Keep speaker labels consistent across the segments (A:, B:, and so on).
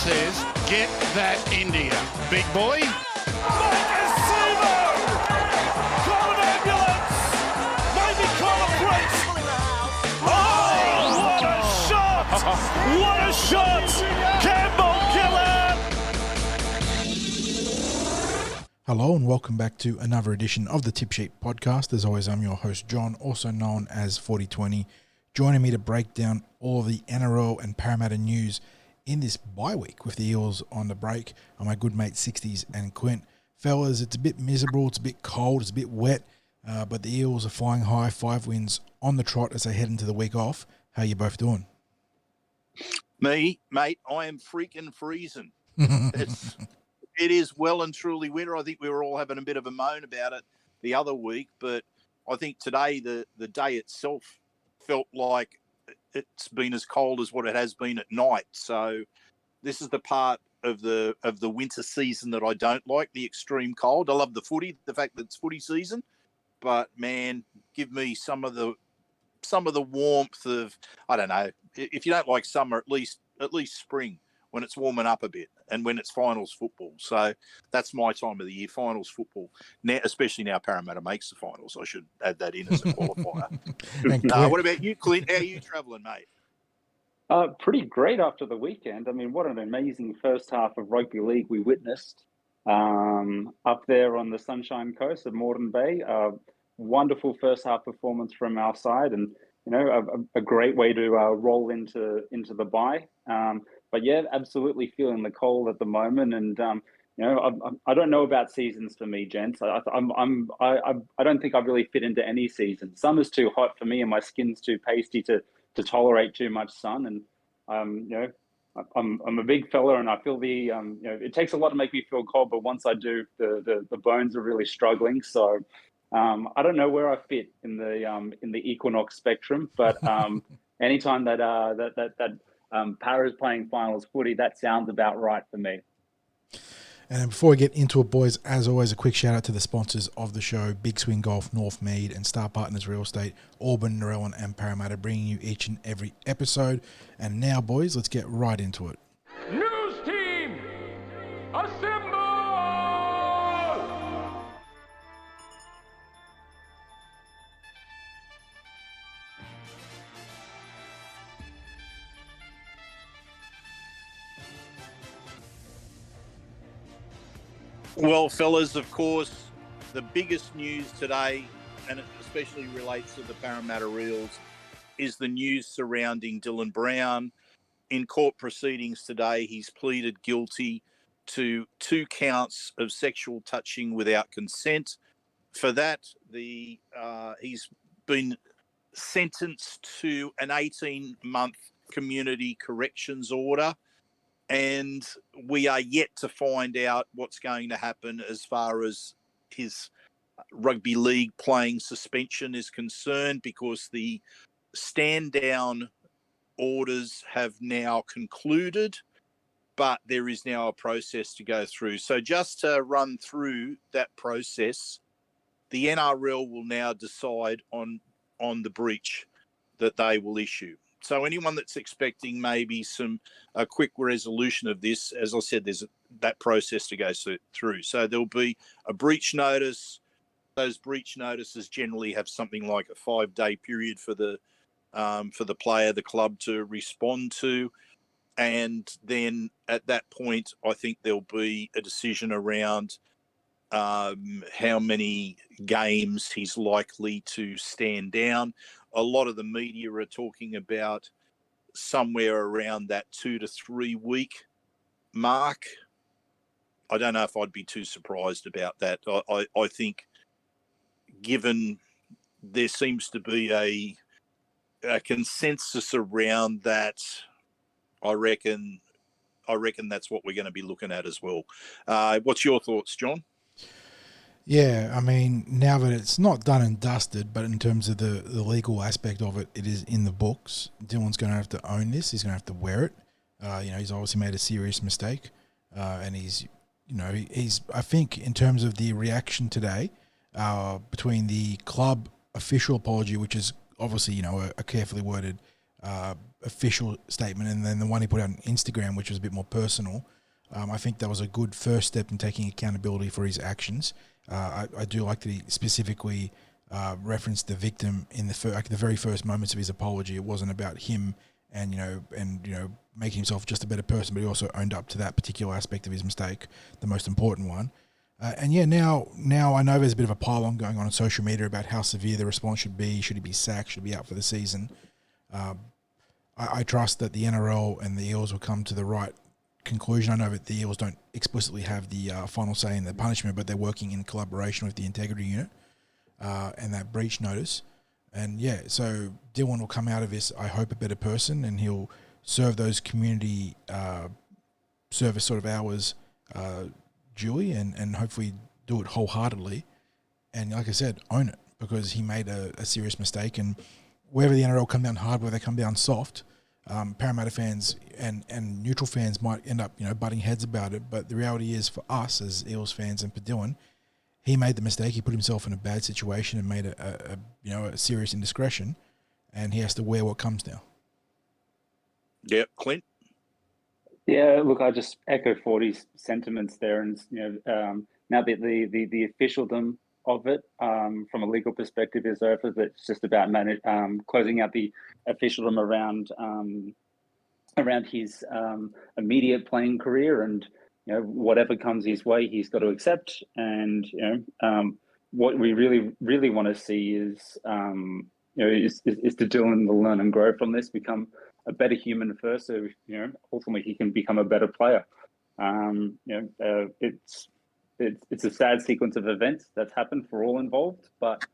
A: says, get that India. Big boy.
B: Call an ambulance! Maybe call a police! Oh, what a shot! What a shot! Campbell Killer!
C: Hello and welcome back to another edition of the Tip Sheet Podcast. As always, I'm your host, John, also known as Forty20. Joining me to break down all of the NRL and Parramatta news in this bye week with the Eels on the break are my good mate Sixties and Clint. Fellas, it's a bit miserable, it's a bit cold, it's a bit wet, but the Eels are flying high, 5 wins on the trot as they head into the week off. How are you both doing?
D: Me, mate, I am freaking freezing. It is well and truly winter. I think we were all having a bit of a moan about it the other week, but I think today the day itself felt like it's been as cold as what it has been at night. So this is the part of the winter season that I don't like, the extreme cold. I love the footy, the fact that it's footy season, but man, give me some of the warmth of, I don't know, if you don't like summer, at least spring when it's warming up a bit and when it's finals football. So that's my time of the year, finals football. Now, especially now Parramatta makes the finals. I should add that in as a qualifier. What about you, Clint? How are you travelling, mate?
E: Pretty great after the weekend. I mean, what an amazing first half of rugby league we witnessed up there on the Sunshine Coast of Moreton Bay. Wonderful first half performance from our side, and a great way to roll into the bye. But yeah, absolutely feeling the cold at the moment, and I don't know about seasons for me, gents. I don't think I really fit into any season. Summer's too hot for me, and my skin's too pasty to tolerate too much sun. And I'm a big fella, and I feel it takes a lot to make me feel cold. But once I do, the bones are really struggling. So I don't know where I fit in the equinox spectrum, but anytime that Para's playing finals footy, that sounds about right for me.
C: And before we get into it, boys, as always, a quick shout out to the sponsors of the show, Big Swing Golf, North Mead, and Star Partners Real Estate, Auburn, Narellan, and Parramatta, bringing you each and every episode. And now, boys, let's get right into it.
B: News team, assemble!
D: Well, fellas, of course, the biggest news today, and it especially relates to the Parramatta Eels, is the news surrounding Dylan Brown. In court proceedings today, he's pleaded guilty to 2 counts of sexual touching without consent. For that, he's been sentenced to an 18-month community corrections order. And we are yet to find out what's going to happen as far as his rugby league playing suspension is concerned, because the stand-down orders have now concluded, but there is now a process to go through. So just to run through that process, the NRL will now decide on the breach that they will issue. So anyone that's expecting maybe a quick resolution of this, as I said, there's that process to go through. So there'll be a breach notice. Those breach notices generally have something like a 5-day period for the player, the club to respond to. And then at that point, I think there'll be a decision around how many games he's likely to stand down. A lot of the media are talking about somewhere around that 2 to 3 week mark. I don't know if I'd be too surprised about that. I think, given there seems to be a consensus around that, I reckon that's what we're going to be looking at as well. What's your thoughts, John?
C: Yeah, I mean, now that it's not done and dusted, but in terms of the legal aspect of it, it is in the books. Dylan's going to have to own this. He's going to have to wear it. He's obviously made a serious mistake, and he's I think in terms of the reaction today, between the club official apology, which is obviously, a carefully worded official statement, and then the one he put out on Instagram, which was a bit more personal. I think that was a good first step in taking accountability for his actions. I do like that he specifically referenced the victim in the very first moments of his apology. It wasn't about him and making himself just a better person, but he also owned up to that particular aspect of his mistake, the most important one. Now I know there's a bit of a pile-on going on social media about how severe the response should be. Should he be sacked? Should he be out for the season? I trust that the NRL and the Eels will come to the right conclusion. I know that the Eels don't explicitly have the final say in the punishment, but they're working in collaboration with the integrity unit and that breach notice. And so Dylan will come out of this, I hope, a better person, and he'll serve those community service sort of hours duly, and hopefully do it wholeheartedly. And like I said, own it, because he made a serious mistake. And wherever the NRL come down hard, where they come down soft, Parramatta fans and neutral fans might end up butting heads about it. But the reality is, for us as Eels fans and for Dylan, he made the mistake. He put himself in a bad situation and made a serious indiscretion, and he has to wear what comes now.
D: Yeah, Clint.
E: Yeah, look, I just echo 40's sentiments there, and now the officialdom of it from a legal perspective is over. That's just about closing out the officialdom around his immediate playing career, and whatever comes his way, he's got to accept. And what we really want to see is to Dylan to learn and grow from this, become a better human first, so ultimately he can become a better player. It's a sad sequence of events that's happened for all involved, but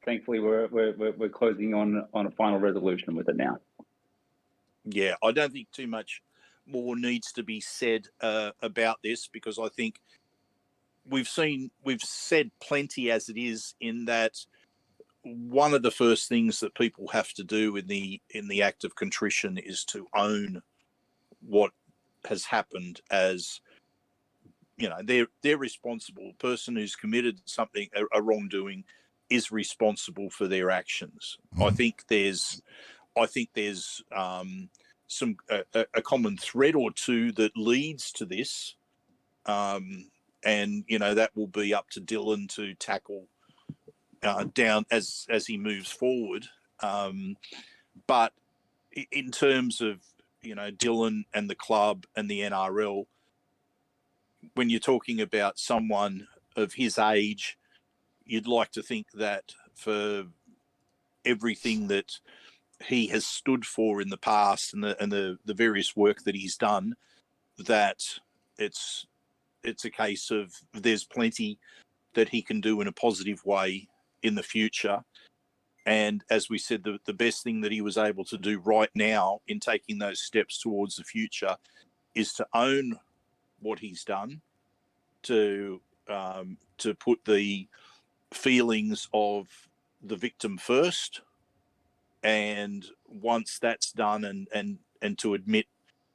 E: thankfully we're closing on a final resolution with it now.
D: Yeah, I don't think too much more needs to be said about this, because I think we've said plenty as it is, in that one of the first things that people have to do in the act of contrition is to own what has happened. As they're responsible. The person who's committed something, a wrongdoing, is responsible for their actions. I think there's some a common thread or two that leads to this, and that will be up to Dylan to tackle down as he moves forward. But in terms of Dylan and the club and the NRL, when you're talking about someone of his age, you'd like to think that for everything that he has stood for in the past and the various work that he's done, that it's a case of there's plenty that he can do in a positive way in the future. And as we said, the best thing that he was able to do right now in taking those steps towards the future is to own what he's done, to put the feelings of the victim first, and once that's done, and to admit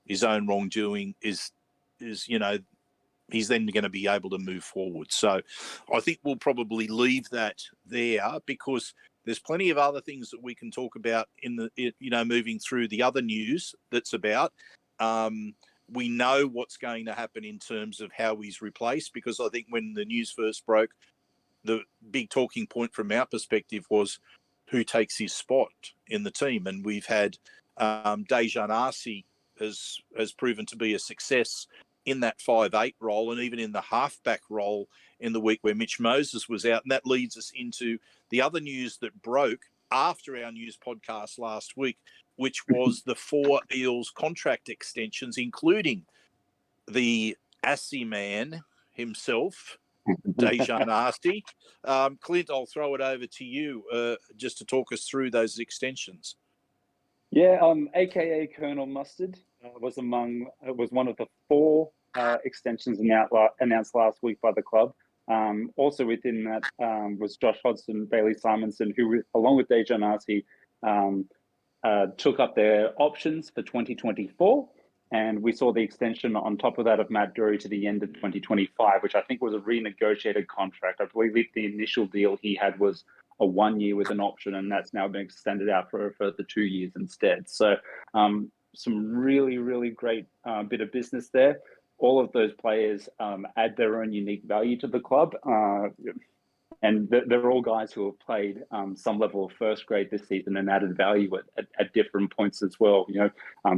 D: his own wrongdoing, is he's then going to be able to move forward. So I think we'll probably leave that there, because there's plenty of other things that we can talk about in the moving through the other news that's about. We know what's going to happen in terms of how he's replaced, because I think when the news first broke, the big talking point from our perspective was who takes his spot in the team. And we've had Daejarn Asi has proven to be a success in that 5'8" role, and even in the halfback role in the week where Mitch Moses was out. And that leads us into the other news that broke after our news podcast last week, which was the 4 Eels contract extensions, including the Asi man himself, Daejarn Asi. Clint, I'll throw it over to you just to talk us through those extensions.
E: Yeah, AKA Colonel Mustard was one of the 4 extensions announced last week by the club. Also within that was Josh Hodgson, Bailey Simonsson, who, along with Daejarn Asi, took up their options for 2024. And we saw the extension on top of that of Matt Doorey to the end of 2025, which I think was a renegotiated contract. I believe the initial deal he had was a 1 year with an option, and that's now been extended out for the 2 years instead. So some really, really great bit of business there. All of those players add their own unique value to the club. And they're all guys who have played some level of first grade this season and added value at different points as well.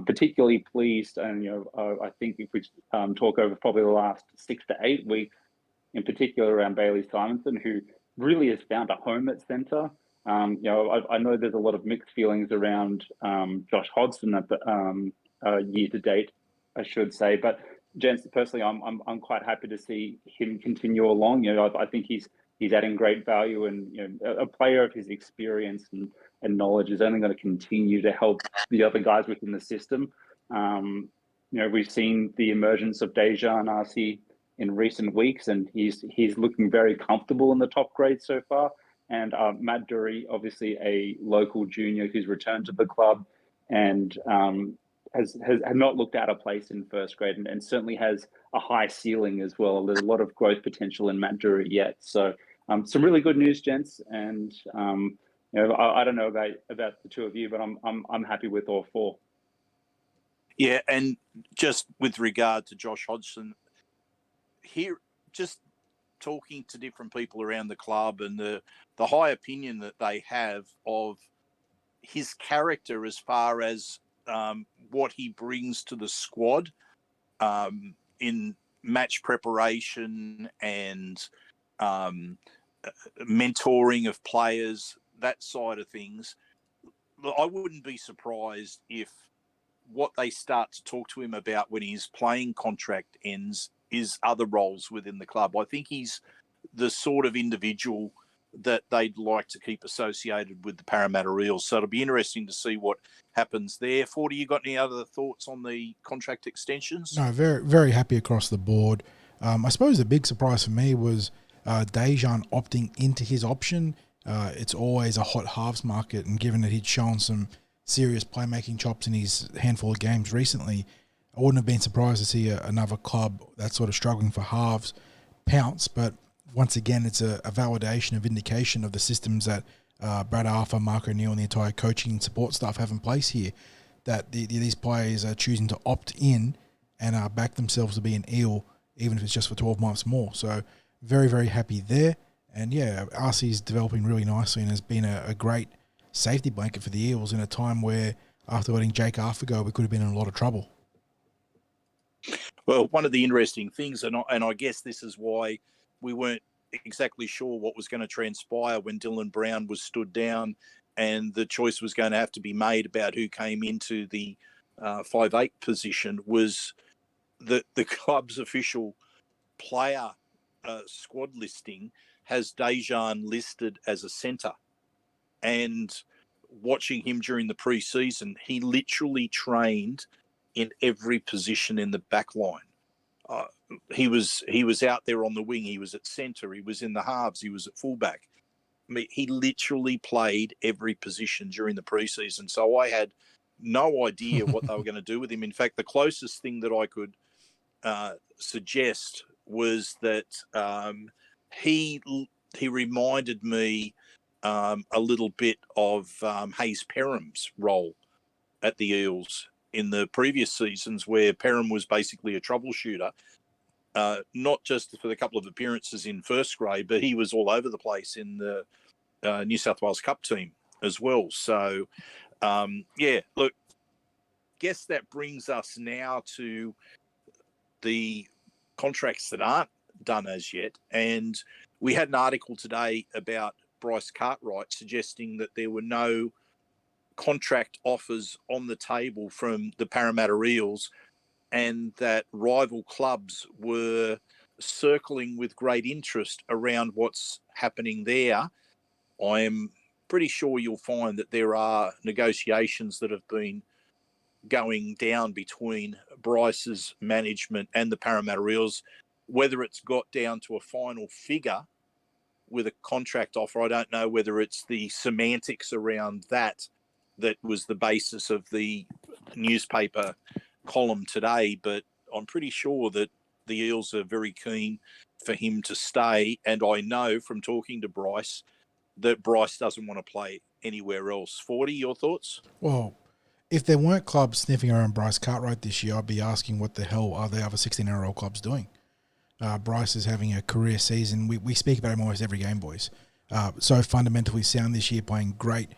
E: Particularly pleased, and I think if we talk over probably the last 6 to 8 weeks, in particular around Bailey Simonsson, who really has found a home at centre. I know there's a lot of mixed feelings around Josh Hodgson at the year to date, I should say, but gents, personally, I'm quite happy to see him continue along. I think he's adding great value, and a player of his experience and knowledge is only going to continue to help the other guys within the system. We've seen the emergence of Daejarn Asi in recent weeks, and he's looking very comfortable in the top grade so far. And Matt Doorey, obviously a local junior who's returned to the club and has not looked out of place in first grade, and certainly has a high ceiling as well. There's a lot of growth potential in Matt Doorey yet. So some really good news, gents. And I don't know about the two of you, but I'm happy with all four.
D: Yeah, and just with regard to Josh Hodgson, here, just talking to different people around the club and the high opinion that they have of his character as far as what he brings to the squad in match preparation and mentoring of players, that side of things. I wouldn't be surprised if what they start to talk to him about when his playing contract ends is other roles within the club. I think he's the sort of individual that they'd like to keep associated with the Parramatta Eels. So it'll be interesting to see what happens there. 40, you got any other thoughts on the contract extensions?
C: No, very, very happy across the board. I suppose the big surprise for me was Daejarn opting into his option. It's always a hot halves market, and given that he'd shown some serious playmaking chops in his handful of games recently, I wouldn't have been surprised to see another club that's sort of struggling for halves pounce. But once again, it's a validation of indication of the systems that Brad Arthur, Mark O'Neill, and the entire coaching and support staff have in place here, that these players are choosing to opt in and back themselves to be an Eel, even if it's just for 12 months more. So very, very happy there. And yeah, Asi's developing really nicely and has been a great safety blanket for the Eels in a time where, after letting Jake Arthur go, we could have been in a lot of trouble.
D: Well, one of the interesting things, and I guess this is why we weren't exactly sure what was going to transpire when Dylan Brown was stood down and the choice was going to have to be made about who came into the 5'8" position, was that the club's official player squad listing has Daejarn listed as a centre. And watching him during the pre-season, he literally trained in every position in the back line. He was out there on the wing. He was at centre. He was in the halves. He was at fullback. I mean, he literally played every position during the preseason. So I had no idea what they were going to do with him. In fact, the closest thing that I could suggest was that he reminded me a little bit of Hayes Perham's role at the Eels in the previous seasons, where Perham was basically a troubleshooter, not just for the couple of appearances in first grade, but he was all over the place in the New South Wales Cup team as well. So, look, guess that brings us now to the contracts that aren't done as yet. And we had an article today about Bryce Cartwright suggesting that there were no contract offers on the table from the Parramatta Eels, and that rival clubs were circling with great interest around what's happening there. I am pretty sure you'll find that there are negotiations that have been going down between Bryce's management and the Parramatta Eels. Whether it's got down to a final figure with a contract offer, I don't know whether it's the semantics around that was the basis of the newspaper column today, but I'm pretty sure that the Eels are very keen for him to stay. And I know from talking to Bryce that Bryce doesn't want to play anywhere else. 40, your thoughts?
C: Well, if there weren't clubs sniffing around Bryce Cartwright this year, I'd be asking what the hell are the other 16 NRL clubs doing? Bryce is having a career season. We speak about him almost every game, boys. So fundamentally sound this year, playing great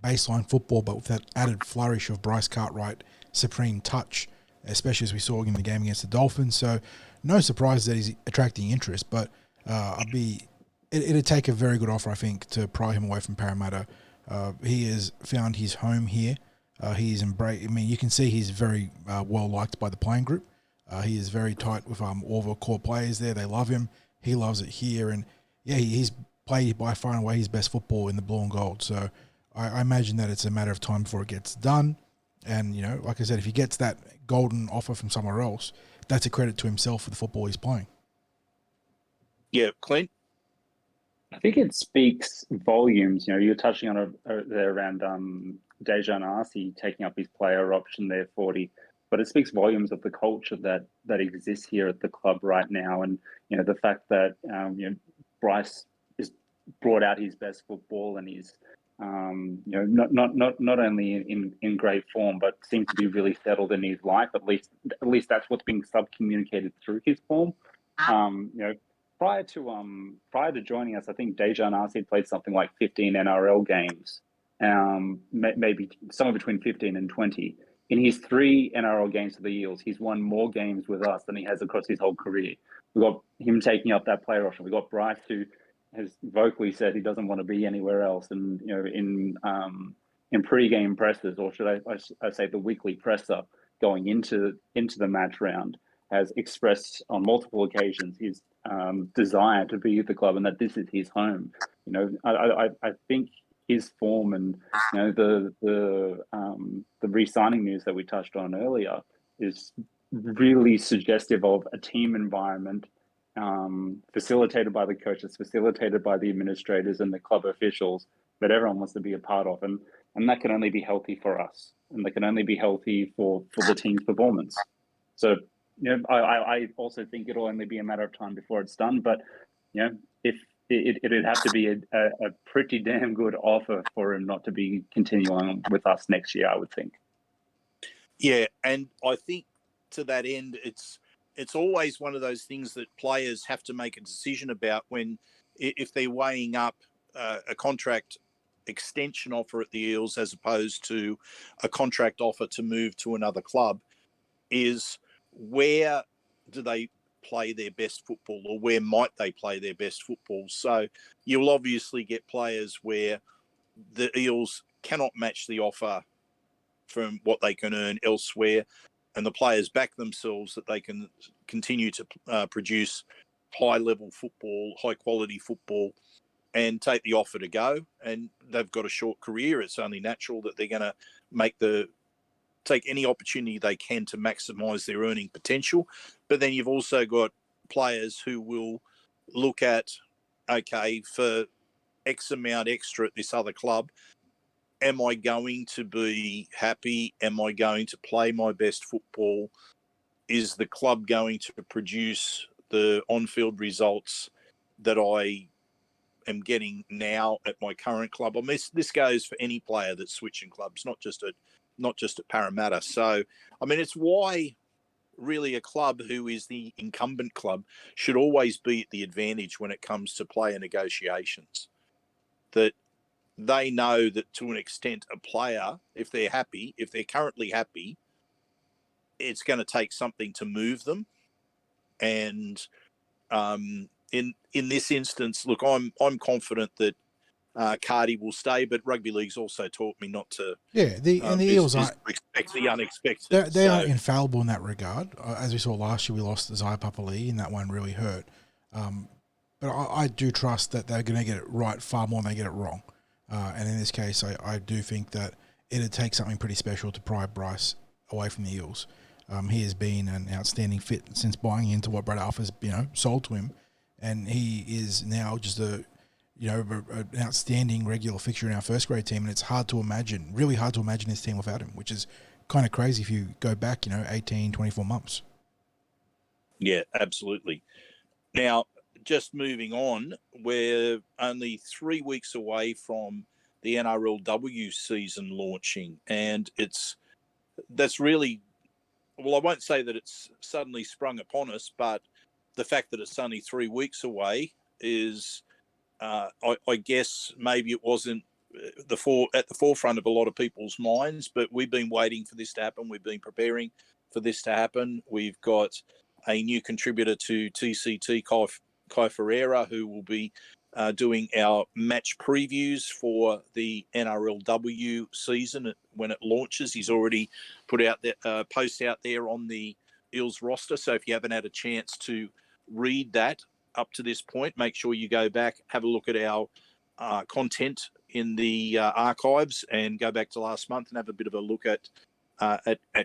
C: baseline football, but with that added flourish of Bryce Cartwright, supreme touch, especially as we saw in the game against the Dolphins. So no surprise that he's attracting interest, but it'd take a very good offer, I think, to pry him away from Parramatta. He has found his home here. He's embraced. I mean, you can see he's very well liked by the playing group. He is very tight with all the core players there. They love him. He loves it here, and yeah, he's played by far and away his best football in the blue and gold. So I imagine that it's a matter of time before it gets done. And you know, like I said, if he gets that golden offer from somewhere else, that's a credit to himself for the football he's playing.
D: Yeah, Clint.
E: I think it speaks volumes. You know, you're touching on it there around Daejarn Asi taking up his player option there, 40. But it speaks volumes of the culture that exists here at the club right now, and you know the fact that Bryce has brought out his best football, and he's not only in great form, but seems to be really settled in his life. At least that's what's being communicated through his form. Prior to joining us, I think Daejarn Asi played something like 15 NRL games, maybe somewhere between 15 and 20. In his 3 NRL games for the Eels, he's won more games with us than he has across his whole career. We've got him taking up that player option. We've got Bryce, who has vocally said he doesn't want to be anywhere else. And in pre-game pressers, or should I say the weekly presser going into the match round, has expressed on multiple occasions his desire to be at the club and that this is his home. You know, I think his form and the re-signing news that we touched on earlier is really suggestive of a team environment facilitated by the coaches, facilitated by the administrators and the club officials that everyone wants to be a part of, and that can only be healthy for us, and that can only be healthy for the team's performance. So I also think it'll only be a matter of time before it's done, but if it'd have to be a pretty damn good offer for him not to be continuing with us next year, I would think.
D: Yeah, and I think to that end, it's always one of those things that players have to make a decision about if they're weighing up a contract extension offer at the Eels as opposed to a contract offer to move to another club, is where do they play their best football, or where might they play their best football? So you'll obviously get players where the Eels cannot match the offer from what they can earn elsewhere, and the players back themselves that they can continue to produce high-level football, high-quality football, and take the offer to go. And they've got a short career. It's only natural that they're going to take any opportunity they can to maximise their earning potential. But then you've also got players who will look at, okay, for X amount extra at this other club, am I going to be happy? Am I going to play my best football? Is the club going to produce the on-field results that I am getting now at my current club? I mean, this goes for any player that's switching clubs, not just at Parramatta. So, I mean, it's why really a club who is the incumbent club should always be at the advantage when it comes to player negotiations. That they know that to an extent a player, if they're currently happy, it's going to take something to move them. And in this instance, look, I'm confident that Cardi will stay, but rugby league's also taught me not to.
C: Yeah, the Eels aren't
D: expect the unexpected.
C: They are infallible in that regard. As we saw last year, we lost Zaya Papali, and that one really hurt. But I do trust that they're going to get it right far more than they get it wrong. And in this case, I do think that it'd take something pretty special to pry Bryce away from the Eels. He has been an outstanding fit since buying into what Brad Alpha's sold to him, and he is now just an outstanding regular fixture in our first grade team. And it's really hard to imagine this team without him, which is kind of crazy if you go back 18, 24 months.
D: Yeah, absolutely. Now, just moving on, we're only 3 weeks away from the NRLW season launching, and that's really, well, I won't say that it's suddenly sprung upon us, but the fact that it's only 3 weeks away is, I guess maybe it wasn't at the forefront of a lot of people's minds, but we've been waiting for this to happen. We've been preparing for this to happen. We've got a new contributor to TCT, Kai Ferreira, who will be doing our match previews for the NRLW season when it launches. He's already put out that post out there on the Eels roster. So if you haven't had a chance to read that up to this point, make sure you go back, have a look at our content in the archives, and go back to last month and have a bit of a look at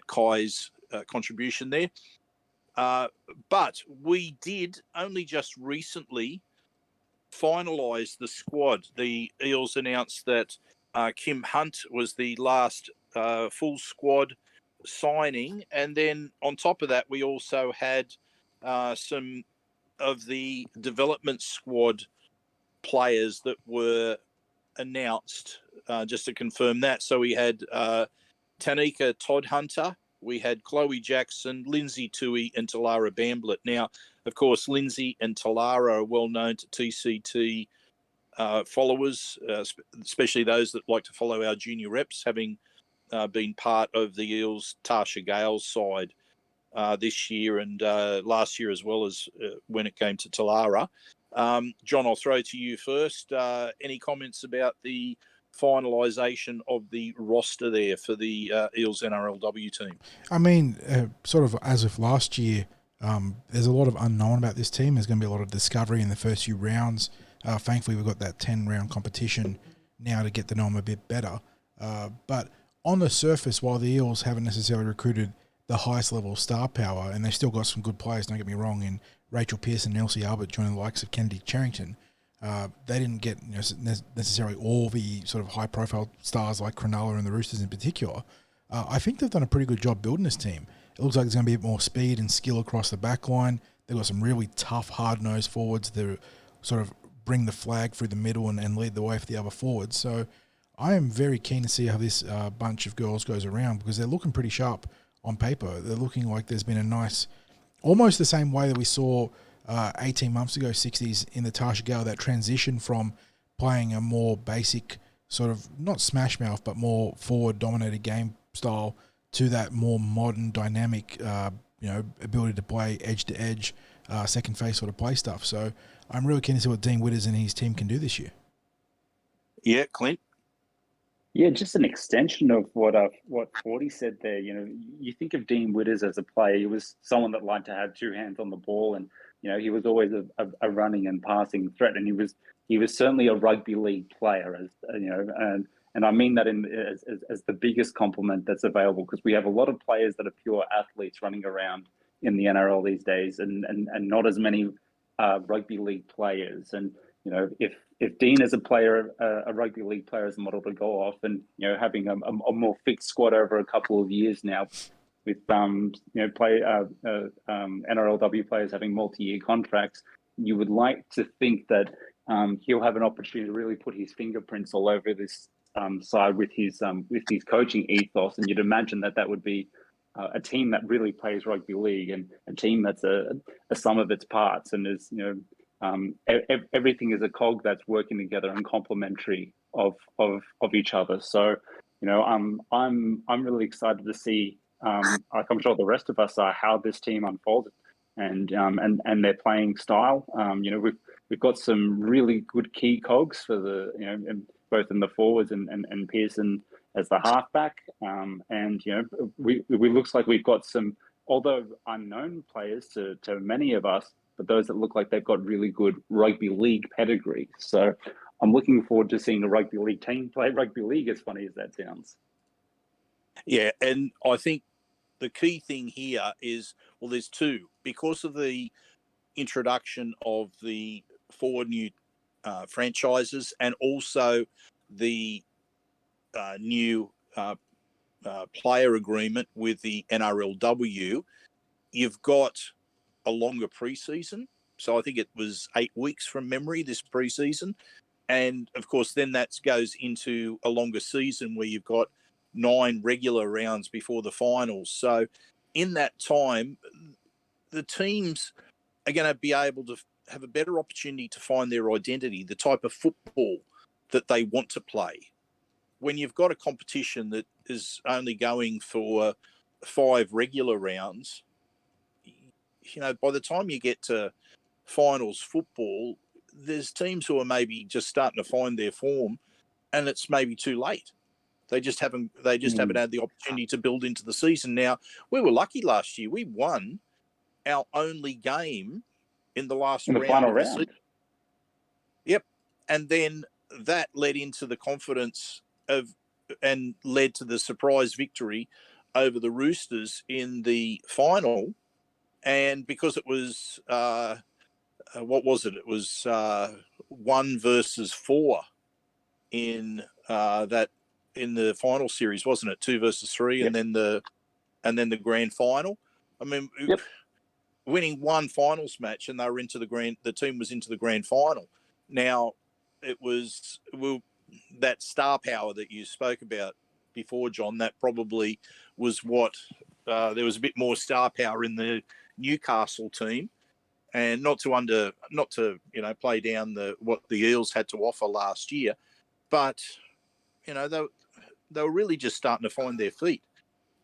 D: Kai's contribution there. But we did only just recently finalise the squad. The Eels announced that Kim Hunt was the last full squad signing, and then on top of that, we also had some of the development squad players that were announced, just to confirm that. So we had Tanika Toddhunter, we had Chloe Jackson, Lindsay Tui, and Talara Bamblett. Now, of course, Lindsay and Talara are well known to TCT followers, especially those that like to follow our junior reps, having been part of the Eels' Tasha Gale's side this year and last year, as well as when it came to Talara. John, I'll throw to you first. Any comments about the finalisation of the roster there for the Eels NRLW team?
C: I mean, sort of as of last year, there's a lot of unknown about this team. There's going to be a lot of discovery in the first few rounds. Thankfully, we've got that 10-round competition now to get to know them a bit better. But on the surface, while the Eels haven't necessarily recruited the highest level of star power, and they've still got some good players, don't get me wrong, in Rachel Pearson and Elsie Albert joining the likes of Kennedy Charrington, they didn't get necessarily all the sort of high-profile stars like Cronulla and the Roosters in particular. I think they've done a pretty good job building this team. It looks like there's going to be a bit more speed and skill across the back line. They've got some really tough, hard-nosed forwards that sort of bring the flag through the middle and lead the way for the other forwards. So I am very keen to see how this bunch of girls goes around, because they're looking pretty sharp on paper. They're looking like there's been a nice, almost the same way that we saw 18 months ago, 60s, in the Tasha Gale, that transition from playing a more basic sort of, not smash mouth, but more forward-dominated game style to that more modern, dynamic, ability to play edge-to-edge, second face sort of play stuff. So I'm really keen to see what Dean Witters and his team can do this year.
D: Yeah, Clint?
E: Yeah, just an extension of what 40 said there. You know, you think of Dean Witters as a player. He was someone that liked to have two hands on the ball, and he was always a running and passing threat. And he was certainly a rugby league player, as and I mean that as the biggest compliment that's available, because we have a lot of players that are pure athletes running around in the NRL these days, and not as many rugby league players. And if Dean is a player, a rugby league player, as a model to go off, and having a more fixed squad over a couple of years now, with NRLW players having multi-year contracts, you would like to think that he'll have an opportunity to really put his fingerprints all over this side with his coaching ethos, and you'd imagine that would be a team that really plays rugby league, and a team that's a sum of its parts, and is everything is a cog that's working together and complementary of each other. So I'm really excited to see, like I'm sure the rest of us are, how this team unfolds and their playing style. We've got some really good key cogs for the both in the forwards and Pearson as the halfback, and we looks like we've got some, although unknown players to many of us, but those that look like they've got really good rugby league pedigree. So I'm looking forward to seeing a rugby league team play rugby league, as funny as that sounds.
D: Yeah, and I think the key thing here is, well, there's two. Because of the introduction of the four new franchises, and also the new player agreement with the NRLW, you've got a longer preseason. So I think it was 8 weeks from memory this preseason. And of course, then that goes into a longer season where you've got 9 regular rounds before the finals. So in that time, the teams are going to be able to have a better opportunity to find their identity, the type of football that they want to play. When you've got a competition that is only going for 5 regular rounds, by the time you get to finals football, there's teams who are maybe just starting to find their form, and it's maybe too late. They just haven't had the opportunity to build into the season. Now, we were lucky last year. We won our only game in the last
E: in the
D: round
E: final
D: of the
E: round.
D: season. Yep. And then that led into the confidence and led to the surprise victory over the Roosters in the final. And because it was, what was it? It was 1 versus 4 in the final series, wasn't it? 2 versus 3,
E: Yep.
D: and then the grand final. I mean,
E: Yep.
D: winning one finals match, and the team was into the grand final. Now, it was that star power that you spoke about before, John. That probably was what there was a bit more star power in the Newcastle team, and not to play down what the Eels had to offer last year, but they were really just starting to find their feet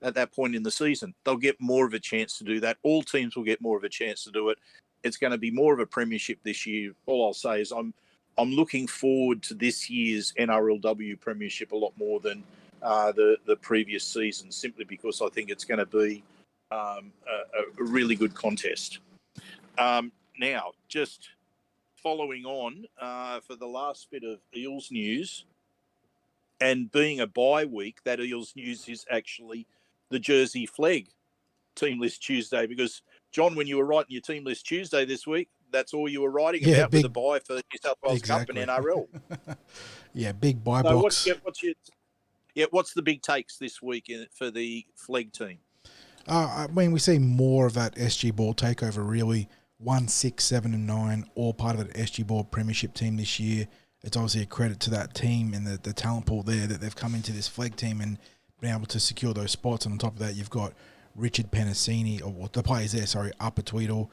D: at that point in the season. They'll get more of a chance to do that. All teams will get more of a chance to do it. It's going to be more of a premiership this year. All I'll say is I'm looking forward to this year's NRLW premiership a lot more than the previous season, simply because I think it's going to be a really good contest. Now, just following on for the last bit of Eels news, and being a bye week, that Eels news is actually the Jersey Flegg Team List Tuesday, because, John, when you were writing your Team List Tuesday this week, that's all you were writing about, with the bye for the New South Wales Cup and NRL.
C: Yeah, big bye
D: So
C: box.
D: what's the big takes this week for the Flegg team?
C: I mean, we see more of that SG Ball takeover, really. 1, 6, 7 and 9, all part of that SG Ball premiership team this year. It's obviously a credit to that team and the talent pool there that they've come into this Flegg team and been able to secure those spots. And on top of that, you've got Richard Penasini, or the players there, sorry, Upper Tweedle,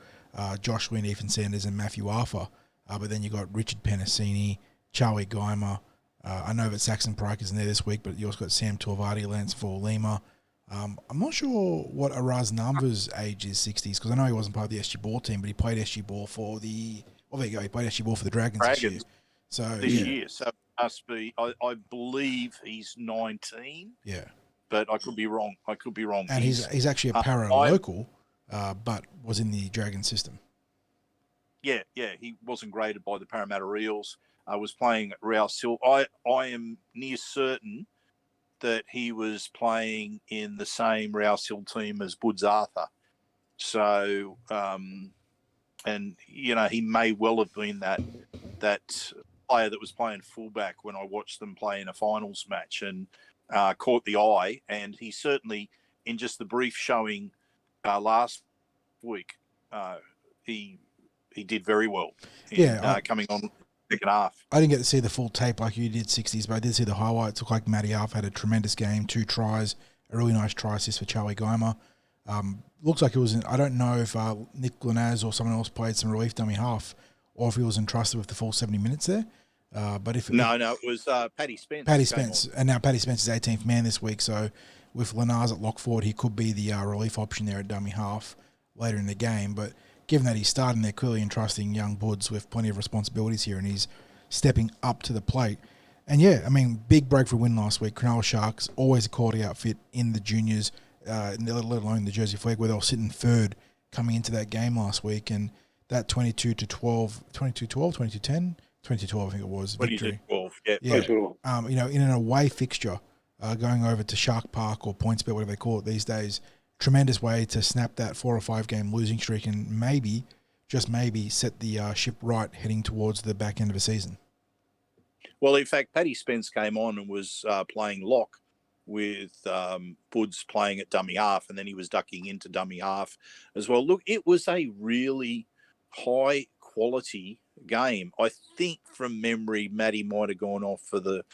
C: Josh Wynn, Ethan Sanders, and Matthew Arthur. But then you've got Richard Penasini, Charlie Geimer. I know that Saxon Pryke isn't there this week, but you also got Sam Tuivati, Lance Lima. I'm not sure what Araz Namva's age is, 60s, because I know he wasn't part of the SG Ball team, but he played SG Ball for the... Well, there you go. He played SG Ball for the Dragons this year. This
D: year. So it must be... I believe he's 19.
C: Yeah.
D: But I could be wrong.
C: And he's actually a para local, but was in the Dragon system.
D: Yeah. He wasn't graded by the Parramatta Eels. I was playing at Rouse Hill. I am near certain that he was playing in the same Rouse Hill team as Woods Arthur. So, and he may well have been that player that was playing fullback when I watched them play in a finals match, and caught the eye. And he certainly, in just the brief showing last week, he did very well in coming on second half.
C: I didn't get to see the full tape like you did, 60s, but I did see the highlights. Looked like Matty Arthur had a tremendous game, 2 tries, a really nice try assist for Charlie Geimer. Looks like it was, I don't know if Nick Glenaz or someone else played some relief dummy half, or if he was entrusted with the full 70 minutes there. But it
D: was Paddy Spence.
C: Paddy Spence, and now Paddy Spence is 18th man this week, so with Lenars at lock forward, he could be the relief option there at dummy half later in the game. But given that he's starting, they're clearly entrusting young Woods with plenty of responsibilities here, and he's stepping up to the plate. And yeah, I mean, big breakthrough win last week. Cronulla Sharks, always a quality outfit in the juniors, let alone the Jersey Flegg, where they were sitting third coming into that game last week. And that 22-12, 22-10, 22-12, I think it was, victory.
D: 22-12, yeah.
C: In an away fixture, going over to Shark Park or PointsBet, whatever they call it these days, tremendous way to snap that 4 or 5 game losing streak and maybe, just maybe, set the ship right heading towards the back end of the season.
D: Well, in fact, Paddy Spence came on and was playing lock with Woods playing at dummy half, and then he was ducking into dummy half as well. Look, it was a really high quality game. I think from memory, Matty might have gone off for the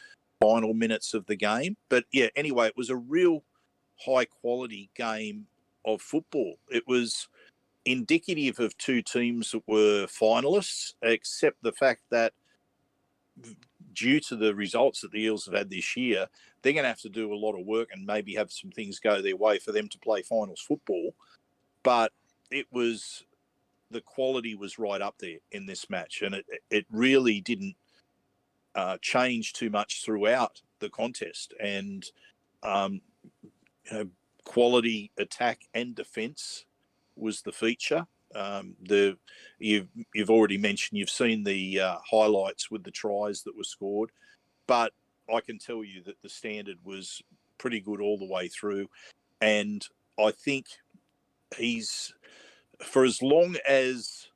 D: final minutes of the game. But yeah, anyway, it was a real high quality game of football. It was indicative of two teams that were finalists, except the fact that due to the results that the Eels have had this year, they're going to have to do a lot of work and maybe have some things go their way for them to play finals football. But the quality was right up there in this match, and it really didn't change too much throughout the contest. And quality attack and defence was the feature. You've already mentioned, you've seen the highlights with the tries that were scored, but I can tell you that the standard was pretty good all the way through. And I think for as long as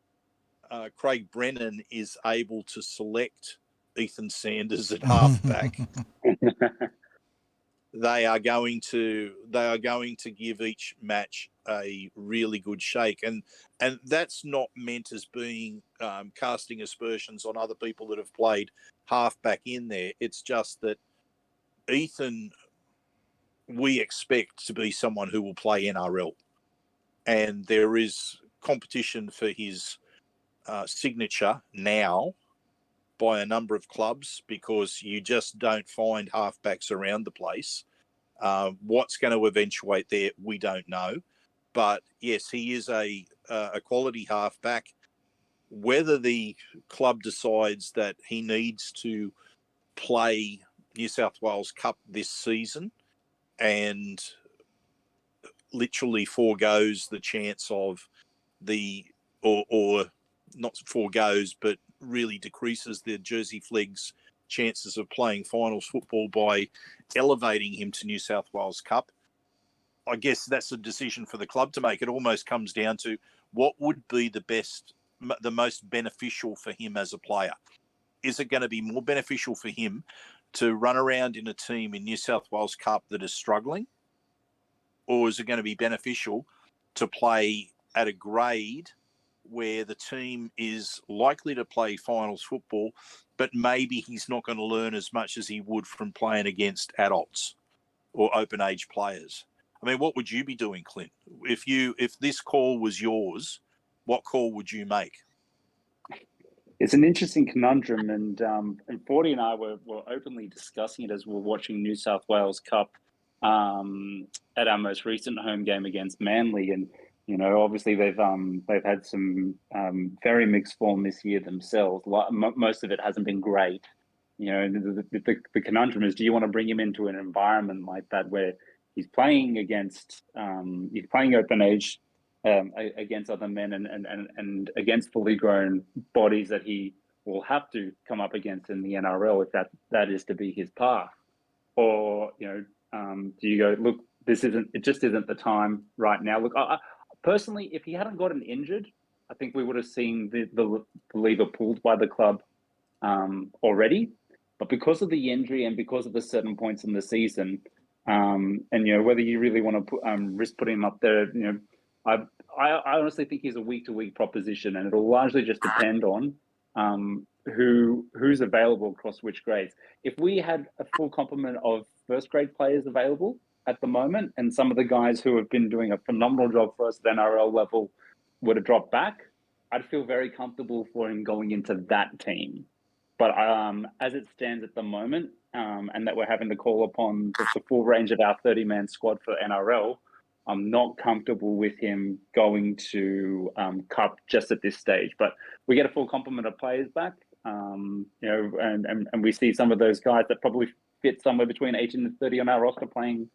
D: Craig Brennan is able to select Ethan Sanders at halfback, they are going to give each match a really good shake, and that's not meant as being casting aspersions on other people that have played halfback in there. It's just that Ethan, we expect to be someone who will play NRL, and there is competition for his signature now by a number of clubs, because you just don't find halfbacks around the place. What's going to eventuate there, we don't know. But yes, he is a quality halfback. Whether the club decides that he needs to play New South Wales Cup this season and literally foregoes the chance of or not foregoes, but really decreases the Jersey Fleg's chances of playing finals football by elevating him to New South Wales Cup, I guess that's a decision for the club to make. It almost comes down to what would be the most beneficial for him as a player. Is it going to be more beneficial for him to run around in a team in New South Wales Cup that is struggling, or is it going to be beneficial to play at a grade where the team is likely to play finals football, but maybe he's not going to learn as much as he would from playing against adults or open age players? I mean, what would you be doing, Clint? If this call was yours, what call would you make?
E: It's an interesting conundrum, and 40 and I were openly discussing it as we were watching New South Wales Cup at our most recent home game against Manly. And obviously they've had some very mixed form this year themselves. Most of it hasn't been great. The conundrum is, do you want to bring him into an environment like that where he's playing open age against other men and against fully grown bodies that he will have to come up against in the NRL if that is to be his path? Or do you go, look, it just isn't the time right now? Look, personally, if he hadn't gotten injured, I think we would have seen the lever pulled by the club already. But because of the injury and because of the certain points in the season, and whether you really want to risk putting him up there, I honestly think he's a week-to-week proposition, and it'll largely just depend on who's available across which grades. If we had a full complement of first-grade players available at the moment, and some of the guys who have been doing a phenomenal job for us at NRL level were to drop back, I'd feel very comfortable for him going into that team. But as it stands at the moment, and that we're having to call upon the full range of our 30-man squad for NRL, I'm not comfortable with him going to Cup just at this stage. But we get a full complement of players back, and we see some of those guys that probably fit somewhere between 18 and 30 on our roster playing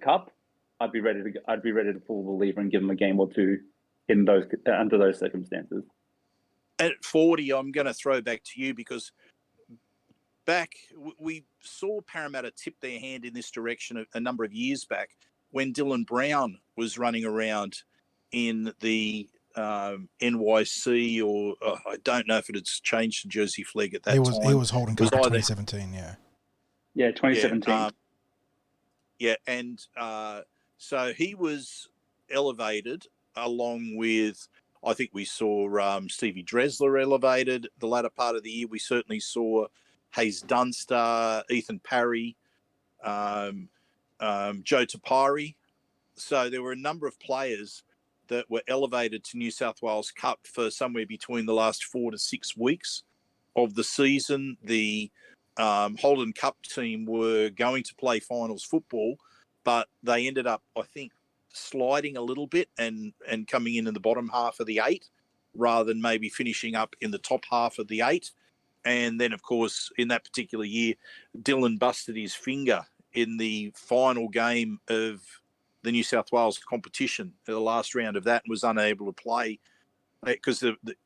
E: Cup. I'd be ready to pull the lever and give them a game or two under those circumstances.
D: At 40, I'm going to throw back to you, because we saw Parramatta tip their hand in this direction a number of years back when Dylan Brown was running around in the NYC, or I don't know if it had changed to Jersey Flegg at that time.
C: He was holding Cup in 2017, yeah.
E: Yeah, 2017.
D: And so he was elevated along with I think we saw Stevie Dresler elevated the latter part of the year. We certainly saw Hayes Dunster, Ethan Parry, Joe Tapari. So there were a number of players that were elevated to New South Wales Cup for somewhere between the last 4 to 6 weeks of the season. The Holden Cup team were going to play finals football, but they ended up, I think, sliding a little bit and coming in the bottom half of the 8 rather than maybe finishing up in the top half of the 8. And then, of course, in that particular year, Dylan busted his finger in the final game of the New South Wales competition, the last round of that, and was unable to play because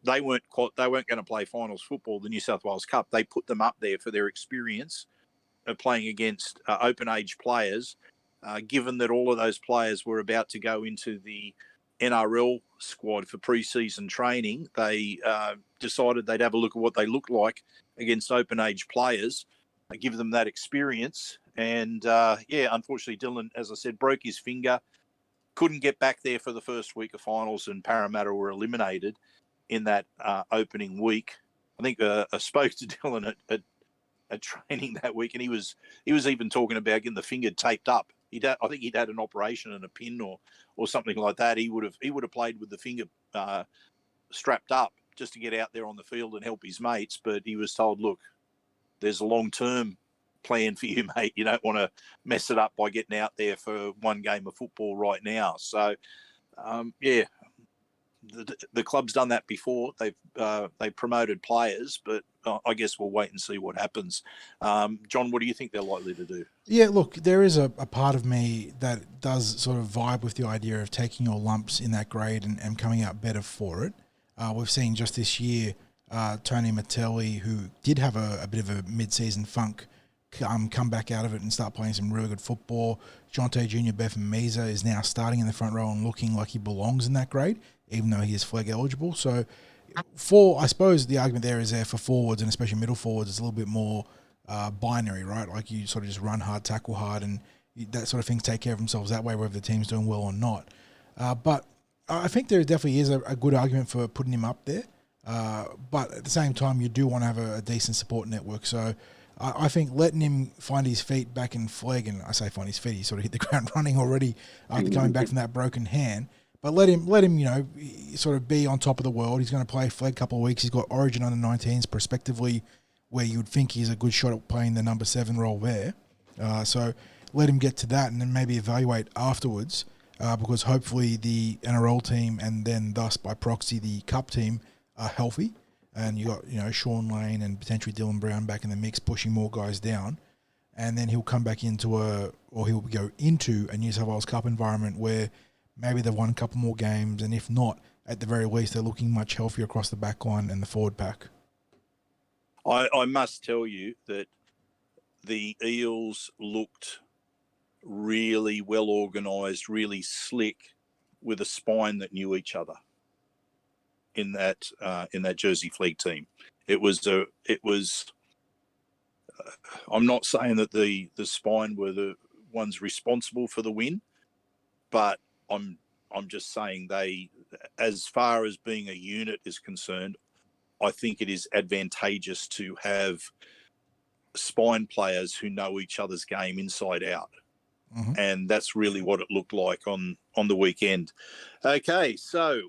D: they weren't going to play finals football, the New South Wales Cup. They put them up there for their experience of playing against open age players. Given that all of those players were about to go into the NRL squad for pre-season training, they decided they'd have a look at what they look like against open age players, give them that experience. And unfortunately, Dylan, as I said, broke his finger, couldn't get back there for the first week of finals, and Parramatta were eliminated in that opening week. I think I spoke to Dylan at training that week, and he was even talking about getting the finger taped up. I think he'd had an operation and a pin or something like that. He would have played with the finger strapped up just to get out there on the field and help his mates. But he was told, look, there's a long-term plan for you, mate. You don't want to mess it up by getting out there for one game of football right now. So, the club's done that before. They've promoted players, but I guess we'll wait and see what happens. John, what do you think they're likely to do?
C: Yeah, look, there is a part of me that does sort of vibe with the idea of taking your lumps in that grade and coming out better for it. We've seen just this year Tony Mattelli, who did have a bit of a mid-season funk, come back out of it and start playing some really good football. Jonte Jr. Beffa-Meza is now starting in the front row and looking like he belongs in that grade, even though he is flag eligible. So I suppose the argument there is there for forwards, and especially middle forwards, it's a little bit more binary, right? Like you sort of just run hard, tackle hard, and that sort of things take care of themselves that way, whether the team's doing well or not. But I think there definitely is a good argument for putting him up there. But at the same time, you do want to have a decent support network. So I think letting him find his feet back in flag, and I say find his feet, he sort of hit the ground running already after coming back from that broken hand. But let him, sort of be on top of the world. He's going to play flag a couple of weeks. He's got Origin under 19s prospectively, where you would think he's a good shot at playing the number 7 role there. So let him get to that and then maybe evaluate afterwards, because hopefully the NRL team and then thus by proxy the Cup team are healthy. And you got, Sean Lane and potentially Dylan Brown back in the mix, pushing more guys down. And then he'll come back he'll go into a New South Wales Cup environment where maybe they've won a couple more games, and if not, at the very least, they're looking much healthier across the back line and the forward pack.
D: I must tell you that the Eels looked really well organised, really slick, with a spine that knew each other in that Jersey Flegg team. It was. I'm not saying that the spine were the ones responsible for the win, but I'm just saying they, as far as being a unit is concerned, I think it is advantageous to have spine players who know each other's game inside out. Mm-hmm. And that's really what it looked like on the weekend. Okay, so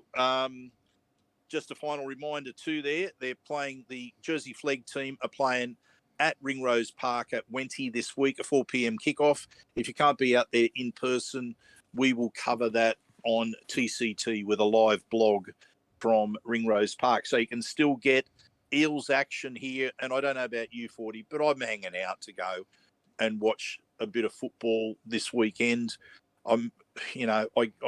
D: just a final reminder too they're playing, the Jersey Flegg team are playing at Ringrose Park at Wenty this week, a 4 p.m. kickoff. If you can't be out there in person, we will cover that on TCT with a live blog from Ringrose Park. So you can still get Eels action here. And I don't know about you, 40, but I'm hanging out to go and watch a bit of football this weekend. I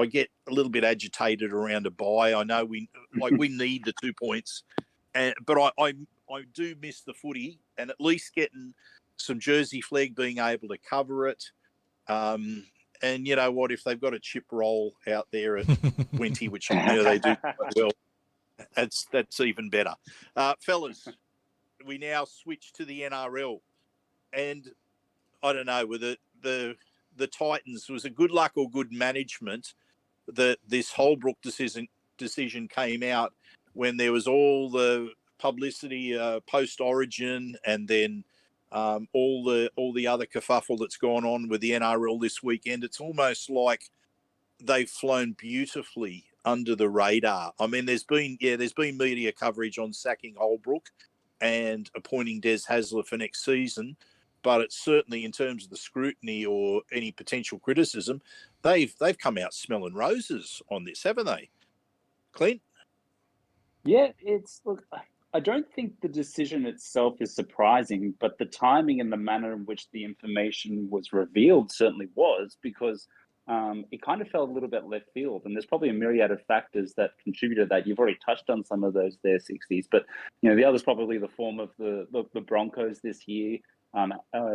D: get a little bit agitated around a bye. I know we need the 2 points, but I do miss the footy, and at least getting some Jersey Flegg being able to cover it. And you know what? If they've got a chip roll out there at Wenty, which they do quite well, that's even better. Fellas, we now switch to the NRL, and I don't know whether the Titans was a good luck or good management that this Holbrook decision decision came out when there was all the publicity post-Origin, and then all the other kerfuffle that's gone on with the NRL this weekend. It's almost like they've flown beautifully under the radar. I mean, there's been media coverage on sacking Holbrook and appointing Des Hasler for next season, but it's certainly, in terms of the scrutiny or any potential criticism, they've come out smelling roses on this, haven't they, Clint?
E: Yeah, look, I don't think the decision itself is surprising, but the timing and the manner in which the information was revealed certainly was, because it kind of felt a little bit left field. And there's probably a myriad of factors that contributed to that. You've already touched on some of those there, Sixties, but the other's probably the form of the Broncos this year,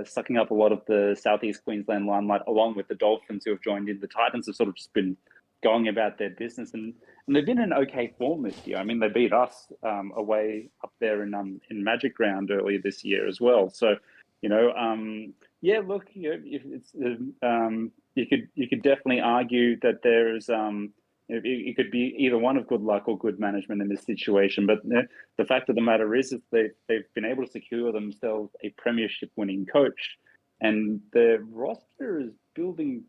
E: sucking up a lot of the Southeast Queensland limelight, along with the Dolphins, who have joined in. The Titans have sort of just been going about their business, and they've been in okay form this year. I mean, they beat us away up there in Magic Round earlier this year as well. So, yeah, look, if it's you could definitely argue that there's it could be either one of good luck or good management in this situation. But the fact of the matter is they've been able to secure themselves a premiership winning coach, and their roster is building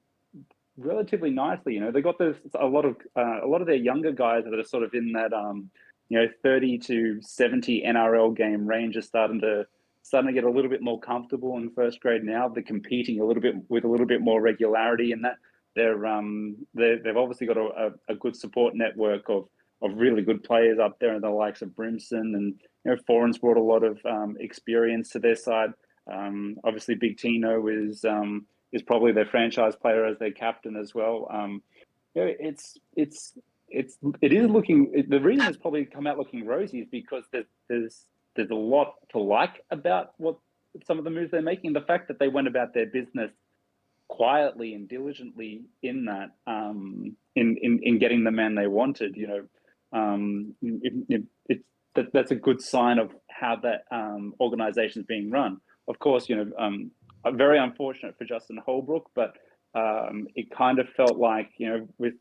E: relatively nicely. They got a lot of their younger guys that are sort of in that 30 to 70 NRL game range are starting to get a little bit more comfortable in first grade now. They're competing a little bit more regularity, and that they've obviously got a good support network of really good players up there, and the likes of Brimson, and Foreign's brought a lot of experience to their side. Obviously, Big Tino is probably their franchise player as their captain as well. It is looking. The reason it's probably come out looking rosy is because there's a lot to like about what some of the moves they're making. The fact that they went about their business quietly and diligently in that, in getting the man they wanted. That's a good sign of how that organization is being run. Of course, very unfortunate for Justin Holbrook, but it kind of felt like, with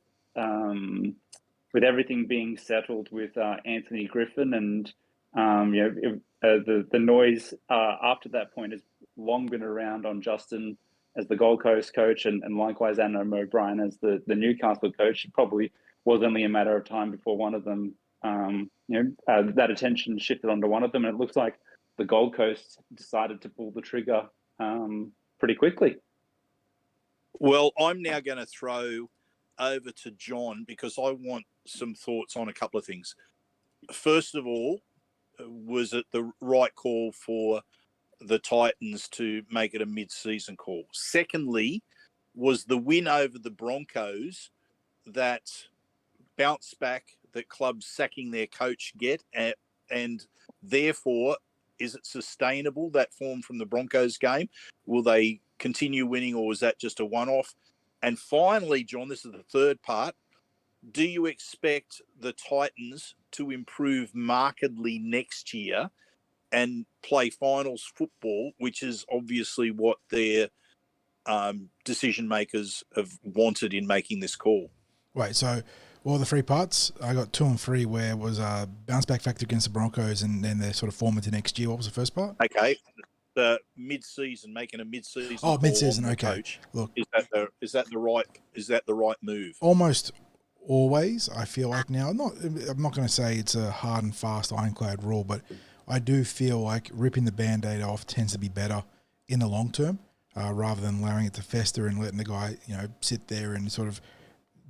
E: everything being settled with Anthony Griffin, and the noise after that point has long been around on Justin as the Gold Coast coach, and likewise Adam O'Brien as the Newcastle coach. It probably was only a matter of time before one of them, that attention shifted onto one of them, and it looks like the Gold Coast decided to pull the trigger pretty quickly.
D: Well, I'm now going to throw over to John, because I want some thoughts on a couple of things. First of all, was it the right call for the Titans to make it a mid-season call? Secondly, was the win over the Broncos that bounce back that clubs sacking their coach get, and therefore, is it sustainable, that form from the Broncos game? Will they continue winning, or was that just a one-off? And finally, John, this is the third part. Do you expect the Titans to improve markedly next year and play finals football, which is obviously what their decision makers have wanted in making this call?
C: Wait, so all the three parts, I got 2 and 3, where it was a bounce back factor against the Broncos, and then they're sort of form into next year. What was the first part?
D: Okay, the mid-season, making a mid-season.
C: Oh, mid-season. Okay,
D: coach.
C: Look,
D: is that the right move?
C: Almost always, I feel like now. I'm not going to say it's a hard and fast ironclad rule, but I do feel like ripping the Band-Aid off tends to be better in the long term, rather than allowing it to fester and letting the guy, sit there and sort of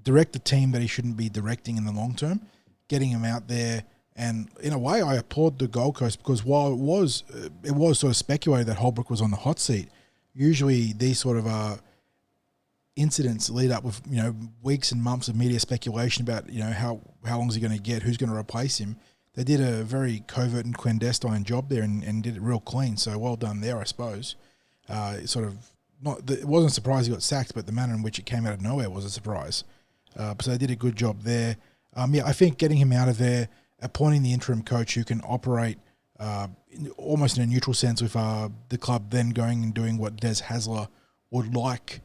C: direct the team that he shouldn't be directing in the long term. Getting him out there, and in a way, I applaud the Gold Coast, because while it was sort of speculated that Holbrook was on the hot seat, usually these sort of incidents lead up with weeks and months of media speculation about how long is he going to get, who's going to replace him. They did a very covert and clandestine job there, and did it real clean. So well done there, I suppose. It wasn't a surprise he got sacked, but the manner in which it came out of nowhere was a surprise. So they did a good job there. I think getting him out of there, appointing the interim coach who can operate almost in a neutral sense with the club then going and doing what Des Hasler would like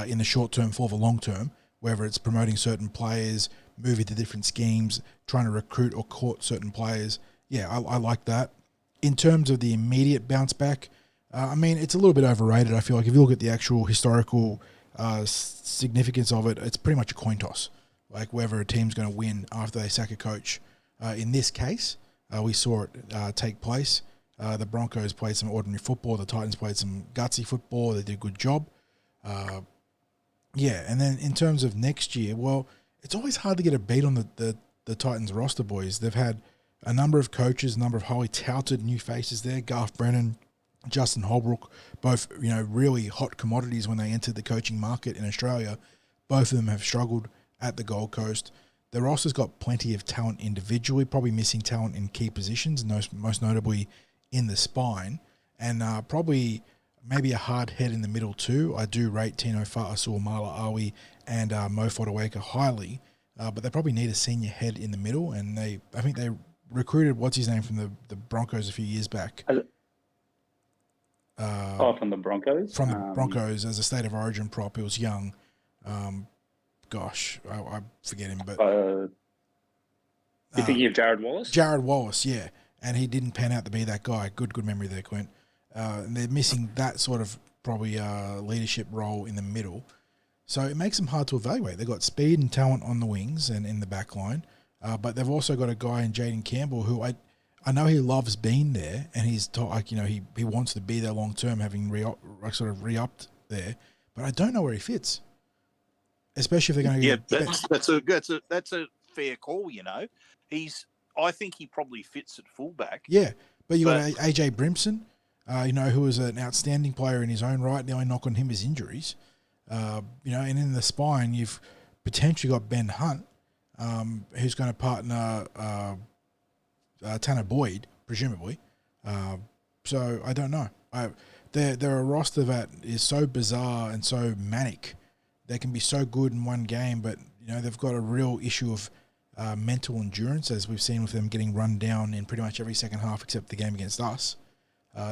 C: in the short term for the long term, whether it's promoting certain players, move into different schemes, trying to recruit or court certain players. Yeah, I like that. In terms of the immediate bounce back, I mean, it's a little bit overrated. I feel like if you look at the actual historical significance of it, it's pretty much a coin toss. Like whether a team's going to win after they sack a coach. In this case, we saw it take place. The Broncos played some ordinary football. The Titans played some gutsy football. They did a good job. Yeah, and then in terms of next year, well, it's always hard to get a beat on the Titans roster, boys. They've had a number of coaches, a number of highly touted new faces there. Garth Brennan, Justin Holbrook, both, really hot commodities when they entered the coaching market in Australia. Both of them have struggled at the Gold Coast. The roster's got plenty of talent individually, probably missing talent in key positions, most notably in the spine, and probably maybe a hard head in the middle too. I do rate Tino Fa'asua, Marla Awi, and Mo Fotuaika highly, but they probably need a senior head in the middle, and I think they recruited, what's his name, from the Broncos a few years back.
E: From the Broncos?
C: From the Broncos as a State of Origin prop. He was young. I forget him, but...
E: you think of Jared Wallace?
C: Jared Wallace, yeah. And he didn't pan out to be that guy. Good memory there, Clint. And they're missing that sort of probably leadership role in the middle. So it makes them hard to evaluate. They've got speed and talent on the wings and in the back line, but they've also got a guy in Jaden Campbell who I know he loves being there, and he's he wants to be there long term, having re-upped there. But I don't know where he fits, especially if they're going to get...
D: that's a fair call. I think he probably fits at fullback.
C: Yeah, but you got AJ Brimson, who was an outstanding player in his own right. The only knock on him is injuries. And in the spine, you've potentially got Ben Hunt, who's going to partner Tanner Boyd, presumably. So I don't know. They're a roster that is so bizarre and so manic. They can be so good in one game, but they've got a real issue of mental endurance, as we've seen with them getting run down in pretty much every second half except the game against us.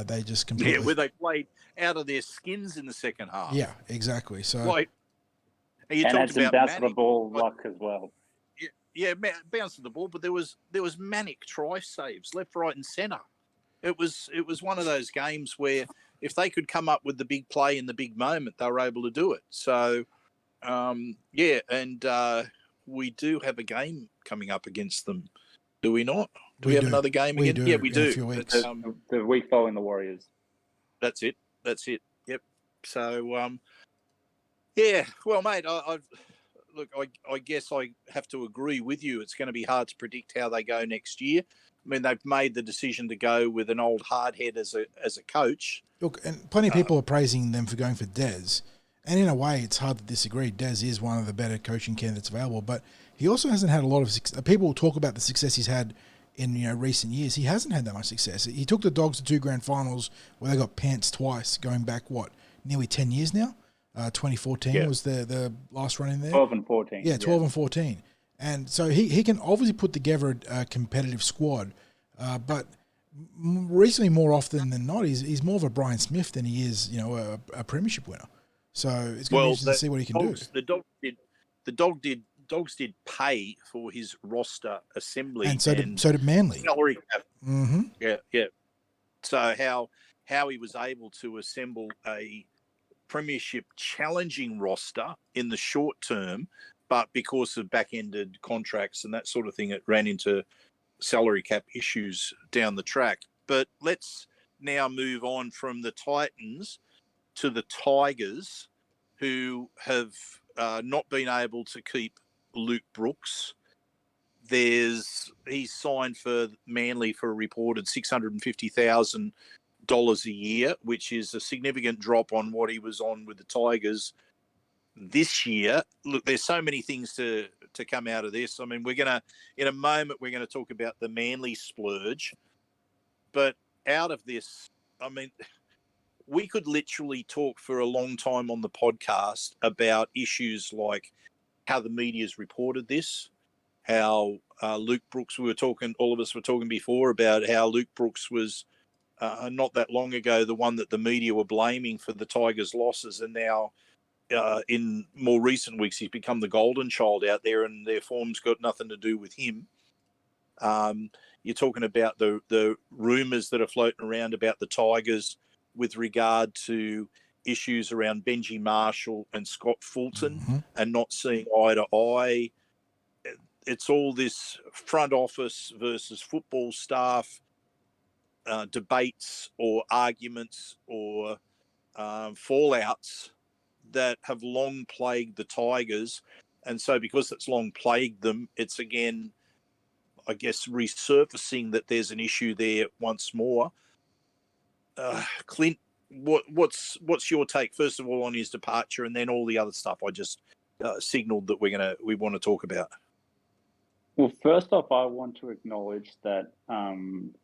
C: They just completely...
D: Yeah, where they played out of their skins in the second half.
C: Yeah, exactly. So,
D: and
E: had some bounce of the ball luck as well.
D: Yeah, bounce of the ball, but there was manic try saves left, right, and centre. It was one of those games where if they could come up with the big play in the big moment, they were able to do it. So, we do have a game coming up against them, do we not? Do we have another game again? Yeah, we do.
C: A few weeks.
E: The week following the Warriors.
D: That's it. Yep. So, well, mate, I guess I have to agree with you. It's going to be hard to predict how they go next year. I mean, they've made the decision to go with an old hardhead as a coach.
C: Look, and plenty of people are praising them for going for Des. And in a way, it's hard to disagree. Des is one of the better coaching candidates available, but he also hasn't had a lot of success. People talk about the success he's had in recent years. He hasn't had that much success. He took the Dogs to 2 grand finals where they got pants twice, going back, nearly 10 years now? 2014 was the last run in there.
E: 12 and 14.
C: Yeah, 12 and 14. And so he can obviously put together a competitive squad, but recently, more often than not, he's more of a Brian Smith than he is, a premiership winner. So it's going to be interesting to see what he can do.
D: Dogs did pay for his roster assembly,
C: and so did Manly.
D: Salary cap.
C: Mm-hmm.
D: Yeah. So how he was able to assemble a premiership challenging roster in the short term, but because of back-ended contracts and that sort of thing, it ran into salary cap issues down the track. But let's now move on from the Titans to the Tigers, who have not been able to keep Luke Brooks. He's signed for Manly for a reported $650,000 a year, which is a significant drop on what he was on with the Tigers this year. Look, there's so many things to come out of this. I mean, in a moment, we're going to talk about the Manly splurge. But out of this, I mean, we could literally talk for a long time on the podcast about issues like how the media's reported this, how Luke Brooks, all of us were talking before about how Luke Brooks was not that long ago the one that the media were blaming for the Tigers' losses, and now in more recent weeks, he's become the golden child out there, and their form's got nothing to do with him. You're talking about the rumours that are floating around about the Tigers with regard to issues around Benji Marshall and Scott Fulton and not seeing eye to eye. It's all this front office versus football staff debates or arguments or fallouts that have long plagued the Tigers. And so because it's long plagued them, it's again, I guess, resurfacing that there's an issue there once more. Clint, what's your take, first of all, on his departure, and then all the other stuff I just signaled that we want to talk about?
E: Well, first off, I want to acknowledge that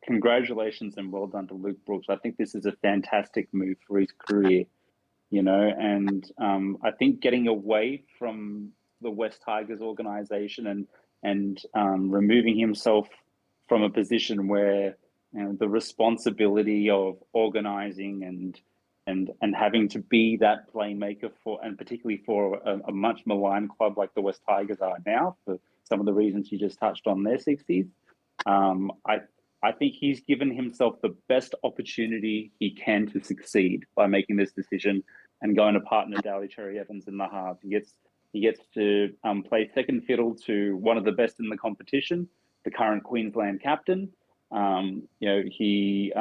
E: congratulations and well done to Luke Brooks. I think this is a fantastic move for his career, and I think getting away from the West Tigers organization and removing himself from a position where the responsibility of organizing and having to be that playmaker for, and particularly for a much maligned club like the West Tigers are now, for some of the reasons you just touched on there, Sixties. I think he's given himself the best opportunity he can to succeed by making this decision and going to partner Daly Cherry Evans in the halves. He gets to play second fiddle to one of the best in the competition, the current Queensland captain. He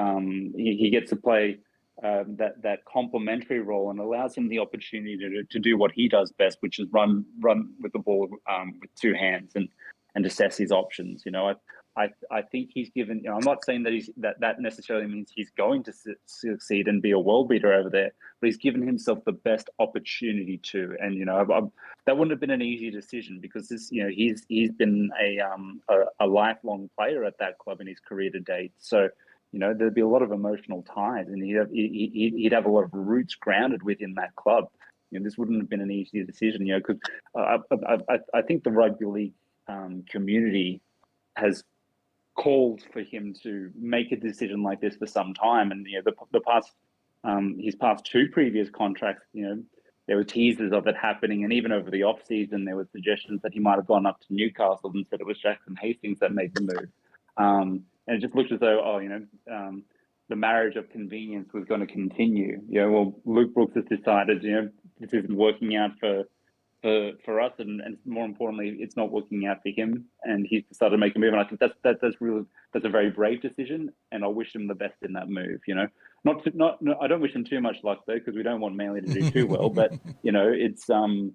E: gets to play that complementary role and allows him the opportunity to do what he does best, which is run with the ball with two hands and assess his options. I think he's given. I'm not saying that that necessarily means he's going to succeed and be a world beater over there, but he's given himself the best opportunity to. And that wouldn't have been an easy decision because he's been a lifelong player at that club in his career to date. So there'd be a lot of emotional ties, and he'd have a lot of roots grounded within that club. This wouldn't have been an easy decision. Because I think the rugby league community has called for him to make a decision like this for some time, and the past his past two previous contracts, there were teasers of it happening, and even over the off season there were suggestions that he might have gone up to Newcastle and said it was Jackson Hastings that made the move, and it just looked as though the marriage of convenience was going to continue. Well, Luke Brooks has decided this isn't working out for us, and more importantly, it's not working out for him, and he's decided to make a move. And I think that's a very brave decision, and I wish him the best in that move. I don't wish him too much luck though, because we don't want Manly to do too well. But it's a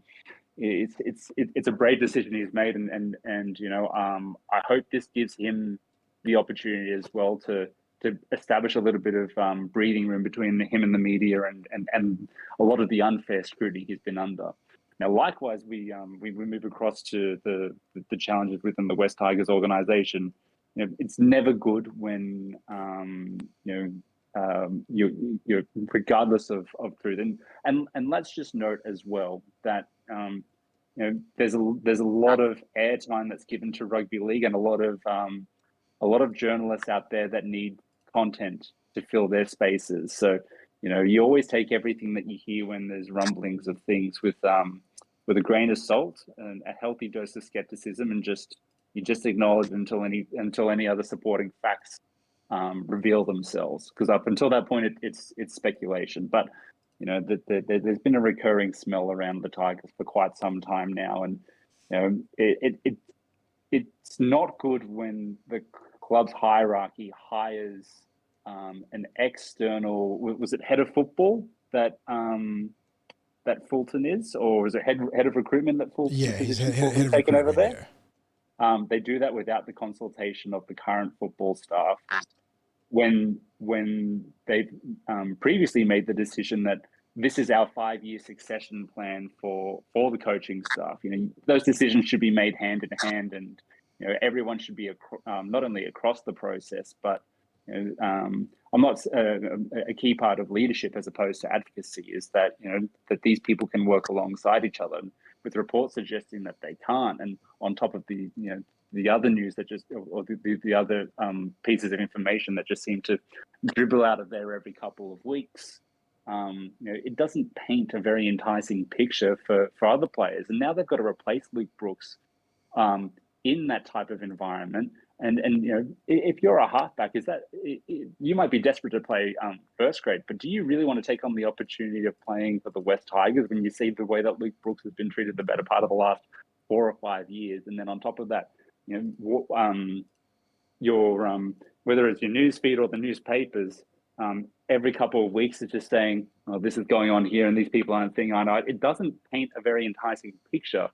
E: brave decision he's made, and I hope this gives him the opportunity as well to establish a little bit of breathing room between him and the media, and a lot of the unfair scrutiny he's been under. Now, likewise, we move across to the challenges within the West Tigers organization. It's never good when you're regardless of truth. And let's just note as well that there's a lot of airtime that's given to rugby league, and a lot of journalists out there that need content to fill their spaces. So you always take everything that you hear when there's rumblings of things with a grain of salt and a healthy dose of skepticism, and you just acknowledge until any other supporting facts reveal themselves. Because up until that point, it's speculation. But there's been a recurring smell around the Tigers for quite some time now, and it's not good when the club's hierarchy hires an external. Was it head of football that Fulton is, or is it head of recruitment that Fulton?
C: Yeah, he's head of taken over there.
E: Yeah. They do that without the consultation of the current football staff. When they previously made the decision that this is our 5-year succession plan for the coaching staff, those decisions should be made hand in hand, and everyone should be not only across the process, but I'm not a key part of leadership as opposed to advocacy is that that these people can work alongside each other, with reports suggesting that they can't. And on top of the other news that the other pieces of information that just seem to dribble out of there every couple of weeks, it doesn't paint a very enticing picture for other players. And now they've got to replace Luke Brooks in that type of environment. And if you're a halfback, you might be desperate to play first grade, but do you really want to take on the opportunity of playing for the West Tigers when you see the way that Luke Brooks has been treated the better part of the last 4 or 5 years? And then on top of that, whether it's your newsfeed or the newspapers, every couple of weeks it's just saying, "Oh, this is going on here, and these people aren't seeing eye to eye." It doesn't paint a very enticing picture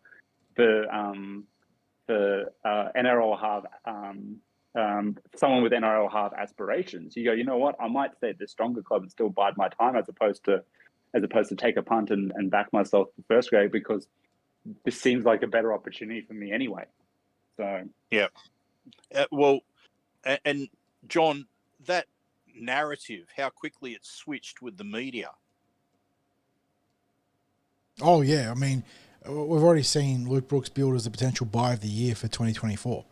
E: for NRL half, someone with NRL half aspirations. You go, you know what? I might stay at the stronger club and still bide my time, as opposed to take a punt and back myself to first grade, because this seems like a better opportunity for me anyway. So
D: yeah, well, and John, that narrative, how quickly it switched with the media.
C: Oh yeah, I mean, we've already seen Luke Brooks billed as the potential buy of the year for 2024,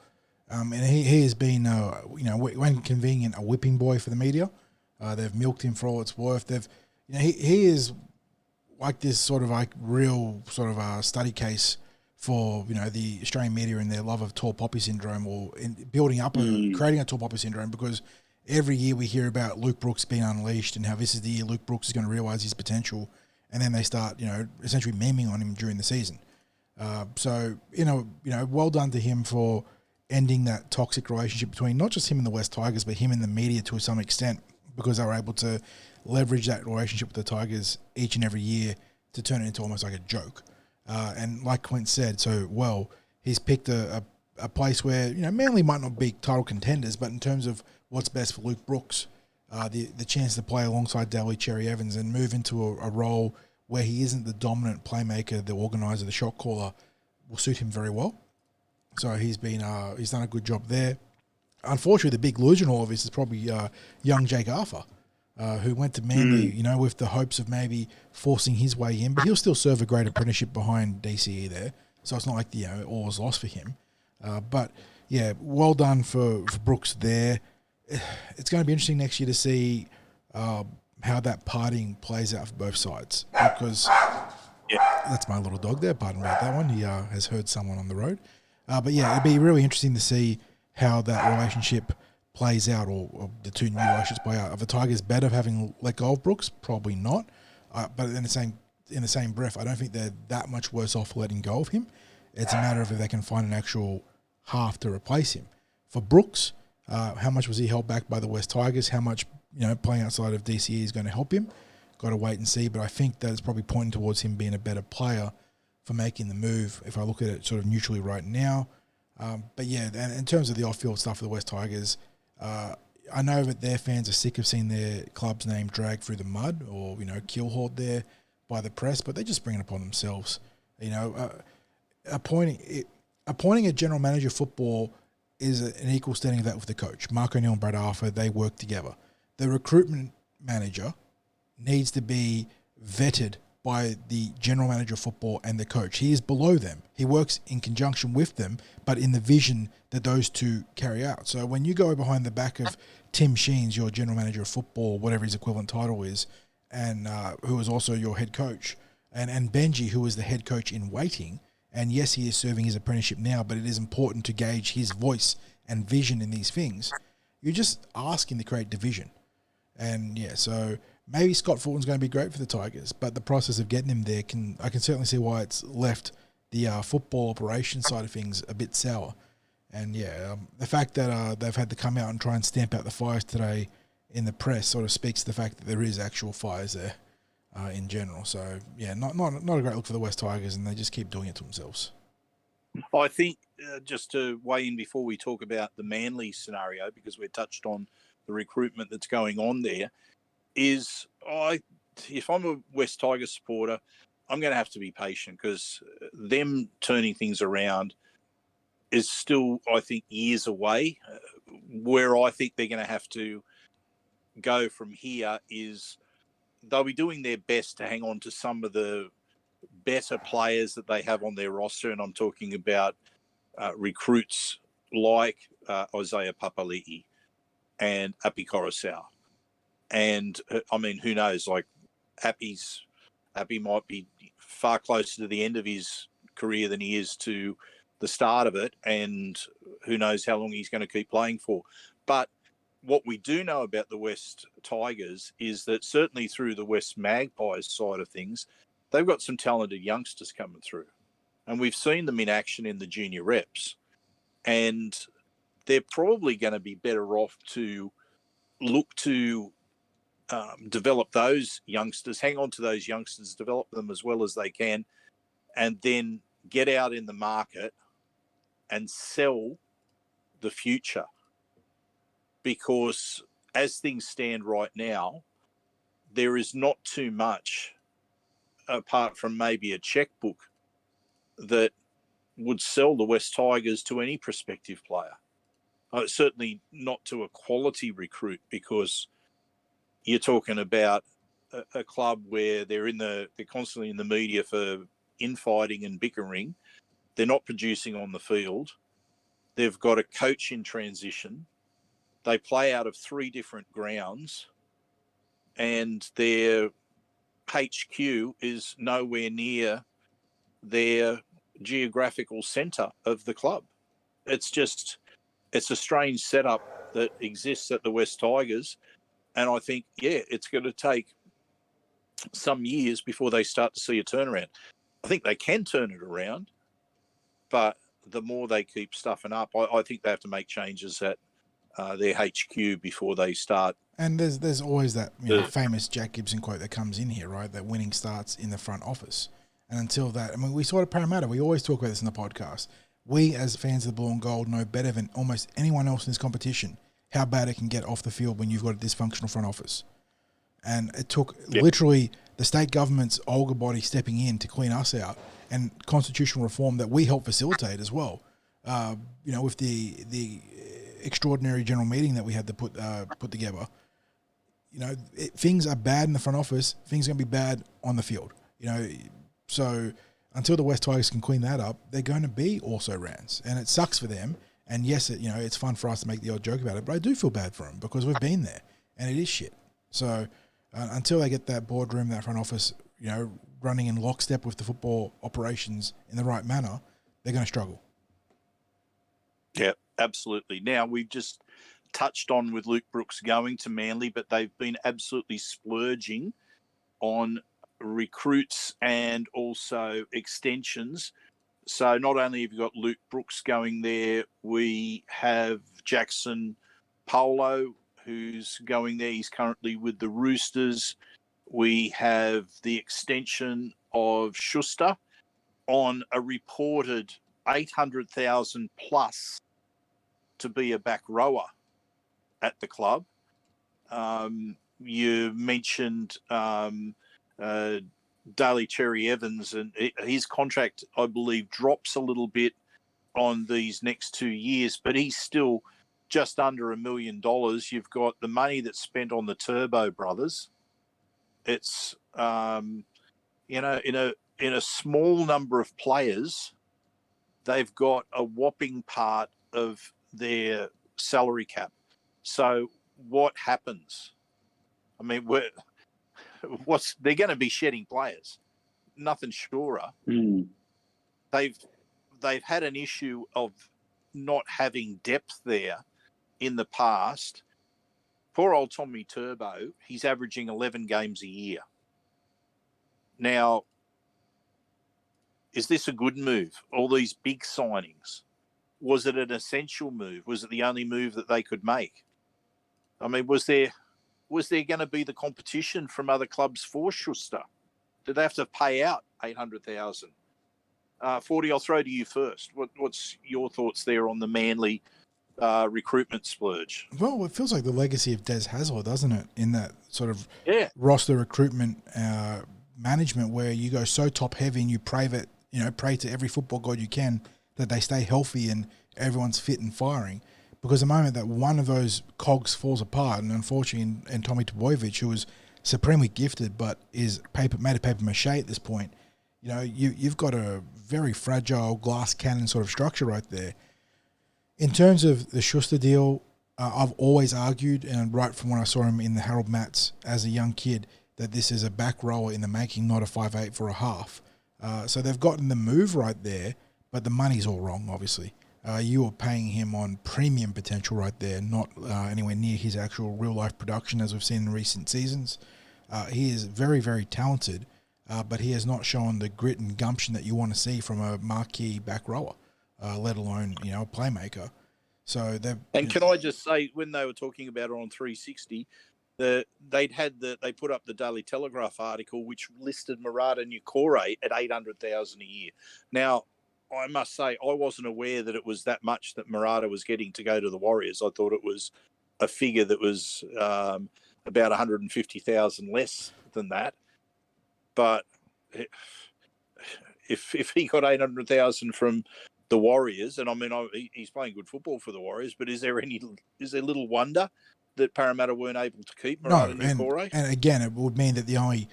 C: and he has been, when convenient, a whipping boy for the media. They've milked him for all it's worth. He is like this sort of like real sort of study case for the Australian media and their love of tall poppy syndrome, or in building up creating a tall poppy syndrome, because every year we hear about Luke Brooks being unleashed and how this is the year Luke Brooks is going to realise his potential, and then they start essentially memeing on him during the season. So well done to him for ending that toxic relationship between not just him and the West Tigers, but him and the media to some extent, because they were able to leverage that relationship with the Tigers each and every year to turn it into almost like a joke. And like Clint said so well, he's picked a place where Manly might not be title contenders, but in terms of what's best for Luke Brooks, the chance to play alongside Daly Cherry Evans and move into a role where he isn't the dominant playmaker, the organizer, the shot caller, will suit him very well. So he's done a good job there. Unfortunately, the big loser in all of this is probably young Jake Arthur, who went to Manly, with the hopes of maybe forcing his way in, but he'll still serve a great apprenticeship behind DCE there. So it's not like all is lost for him. But yeah, well done for Brooks there. It's going to be interesting next year to see how that parting plays out for both sides, because that's my little dog there. Pardon about that one. He has heard someone on the road. But yeah, it'd be really interesting to see how that relationship plays out, or the two new relationships play out. Are the Tigers better having let go of Brooks? Probably not. But in the same breath, I don't think they're that much worse off letting go of him. It's a matter of if they can find an actual half to replace him. For Brooks, how much was he held back by the West Tigers? How much playing outside of DCE is going to help him? Got to wait and see. But I think that it's probably pointing towards him being a better player for making the move, if I look at it sort of neutrally right now. But yeah, and in terms of the off-field stuff for the West Tigers, I know that their fans are sick of seeing their club's name dragged through the mud, or keelhauled there by the press, but they just bring it upon themselves. Appointing a general manager of football is an equal standing of that with the coach. Mark O'Neill and Brad Arthur, they work together. The recruitment manager needs to be vetted by the general manager of football and the coach. He is below them. He works in conjunction with them, but in the vision that those two carry out. So when you go behind the back of Tim Sheens, your general manager of football, whatever his equivalent title is, and who is also your head coach, and Benji, who is the head coach in waiting, and yes, he is serving his apprenticeship now, but it is important to gauge his voice and vision in these things. You're just asking to create division. And yeah, so maybe Scott Fulton's going to be great for the Tigers, but the process of getting him there, I can certainly see why it's left the football operation side of things a bit sour. And yeah, the fact that they've had to come out and try and stamp out the fires today in the press sort of speaks to the fact that there is actual fires there in general. So yeah, not a great look for the West Tigers, and they just keep doing it to themselves.
D: I think just to weigh in before we talk about the Manly scenario, because we're touched on the recruitment that's going on there, is if I'm a West Tigers supporter, I'm going to have to be patient, because them turning things around is still, I think, years away. Where I think they're going to have to go from here is they'll be doing their best to hang on to some of the better players that they have on their roster, and I'm talking about recruits like Isaiah Papali'i and Api Coruscant. And I mean, who knows, like Appy might be far closer to the end of his career than he is to the start of it, and who knows how long he's going to keep playing for. But what we do know about the West Tigers is that certainly through the West Magpies side of things, they've got some talented youngsters coming through. And we've seen them in action in the junior reps. And they're probably going to be better off to look to develop those youngsters, hang on to those youngsters, develop them as well as they can, and then get out in the market and sell the future. Because as things stand right now, there is not too much, apart from maybe a checkbook, that would sell the West Tigers to any prospective player. Certainly not to a quality recruit, because you're talking about a club where they're constantly in the media for infighting and bickering. They're not producing on the field. They've got a coach in transition. They play out of 3 different grounds, and their HQ is nowhere near their geographical centre of the club. It's a strange setup that exists at the West Tigers. And I think, it's going to take some years before they start to see a turnaround. I think they can turn it around, but the more they keep stuffing up, I think they have to make changes at their HQ before they start.
C: And there's always that famous Jack Gibson quote that comes in here, right? That winning starts in the front office. And until that, I mean, we saw it at Parramatta. We always talk about this in the podcast. We, as fans of the blue and gold, know better than almost anyone else in this competition how bad it can get off the field when you've got a dysfunctional front office. And it took literally the state government's Olga body stepping in to clean us out, and constitutional reform that we helped facilitate as well. With the extraordinary general meeting that we had to put together. Things are bad in the front office. Things are going to be bad on the field. So until the West Tigers can clean that up, they're going to be also rans, and it sucks for them. And yes, it's fun for us to make the odd joke about it, but I do feel bad for them because we've been there, and it is shit. So until they get that boardroom, that front office, running in lockstep with the football operations in the right manner, they're going to struggle.
D: Yeah, absolutely. Now, we've just touched on with Luke Brooks going to Manly, but they've been absolutely splurging on recruits and also extensions. So not only have you got Luke Brooks going there, we have Jackson Polo, who's going there. He's currently with the Roosters. We have the extension of Schuster on a reported 800,000 plus to be a back rower at the club. You mentioned Daly Cherry Evans, and his contract, I believe, drops a little bit on these next 2 years, but he's still just under $1 million. You've got the money that's spent on the Turbo brothers. It's in a small number of players, they've got a whopping part of their salary cap. So what happens? I mean, they're going to be shedding players. Nothing surer. They've had an issue of not having depth there in the past. Poor old Tommy Turbo, he's averaging 11 games a year. Now, is this a good move? All these big signings. Was it an essential move? Was it the only move that they could make? I mean, was there going to be the competition from other clubs for Schuster? Did they have to pay out 800,000? 40, I'll throw to you first. What's your thoughts there on the Manly recruitment splurge?
C: Well, it feels like the legacy of Des Hasler, doesn't it? In that sort of roster recruitment management, where you go so top heavy and you pray to every football god you can that they stay healthy and everyone's fit and firing. Because the moment that one of those cogs falls apart, and unfortunately, and Tommy Tebojevic, who was supremely gifted but is made of paper mache at this point, you've got a very fragile glass cannon sort of structure right there. In terms of the Schuster deal, I've always argued, and right from when I saw him in the Harold Matts as a young kid, that this is a back rower in the making, not a 5'8" for a half. So they've gotten the move right there, but the money's all wrong, obviously. You are paying him on premium potential right there, not anywhere near his actual real-life production as we've seen in recent seasons. He is very, very talented, but he has not shown the grit and gumption that you want to see from a marquee back rower, let alone, a playmaker. So
D: and can I just say, when they were talking about it on 360, they put up the Daily Telegraph article which listed Marata Niukore at $800,000 a year. Now, I must say, I wasn't aware that it was that much that Marata was getting to go to the Warriors. I thought it was a figure that was about 150,000 less than that. But if he got 800,000 from the Warriors, and I mean he's playing good football for the Warriors, but is there little wonder that Parramatta weren't able to keep Marata Niukore?
C: And again, it would mean that the only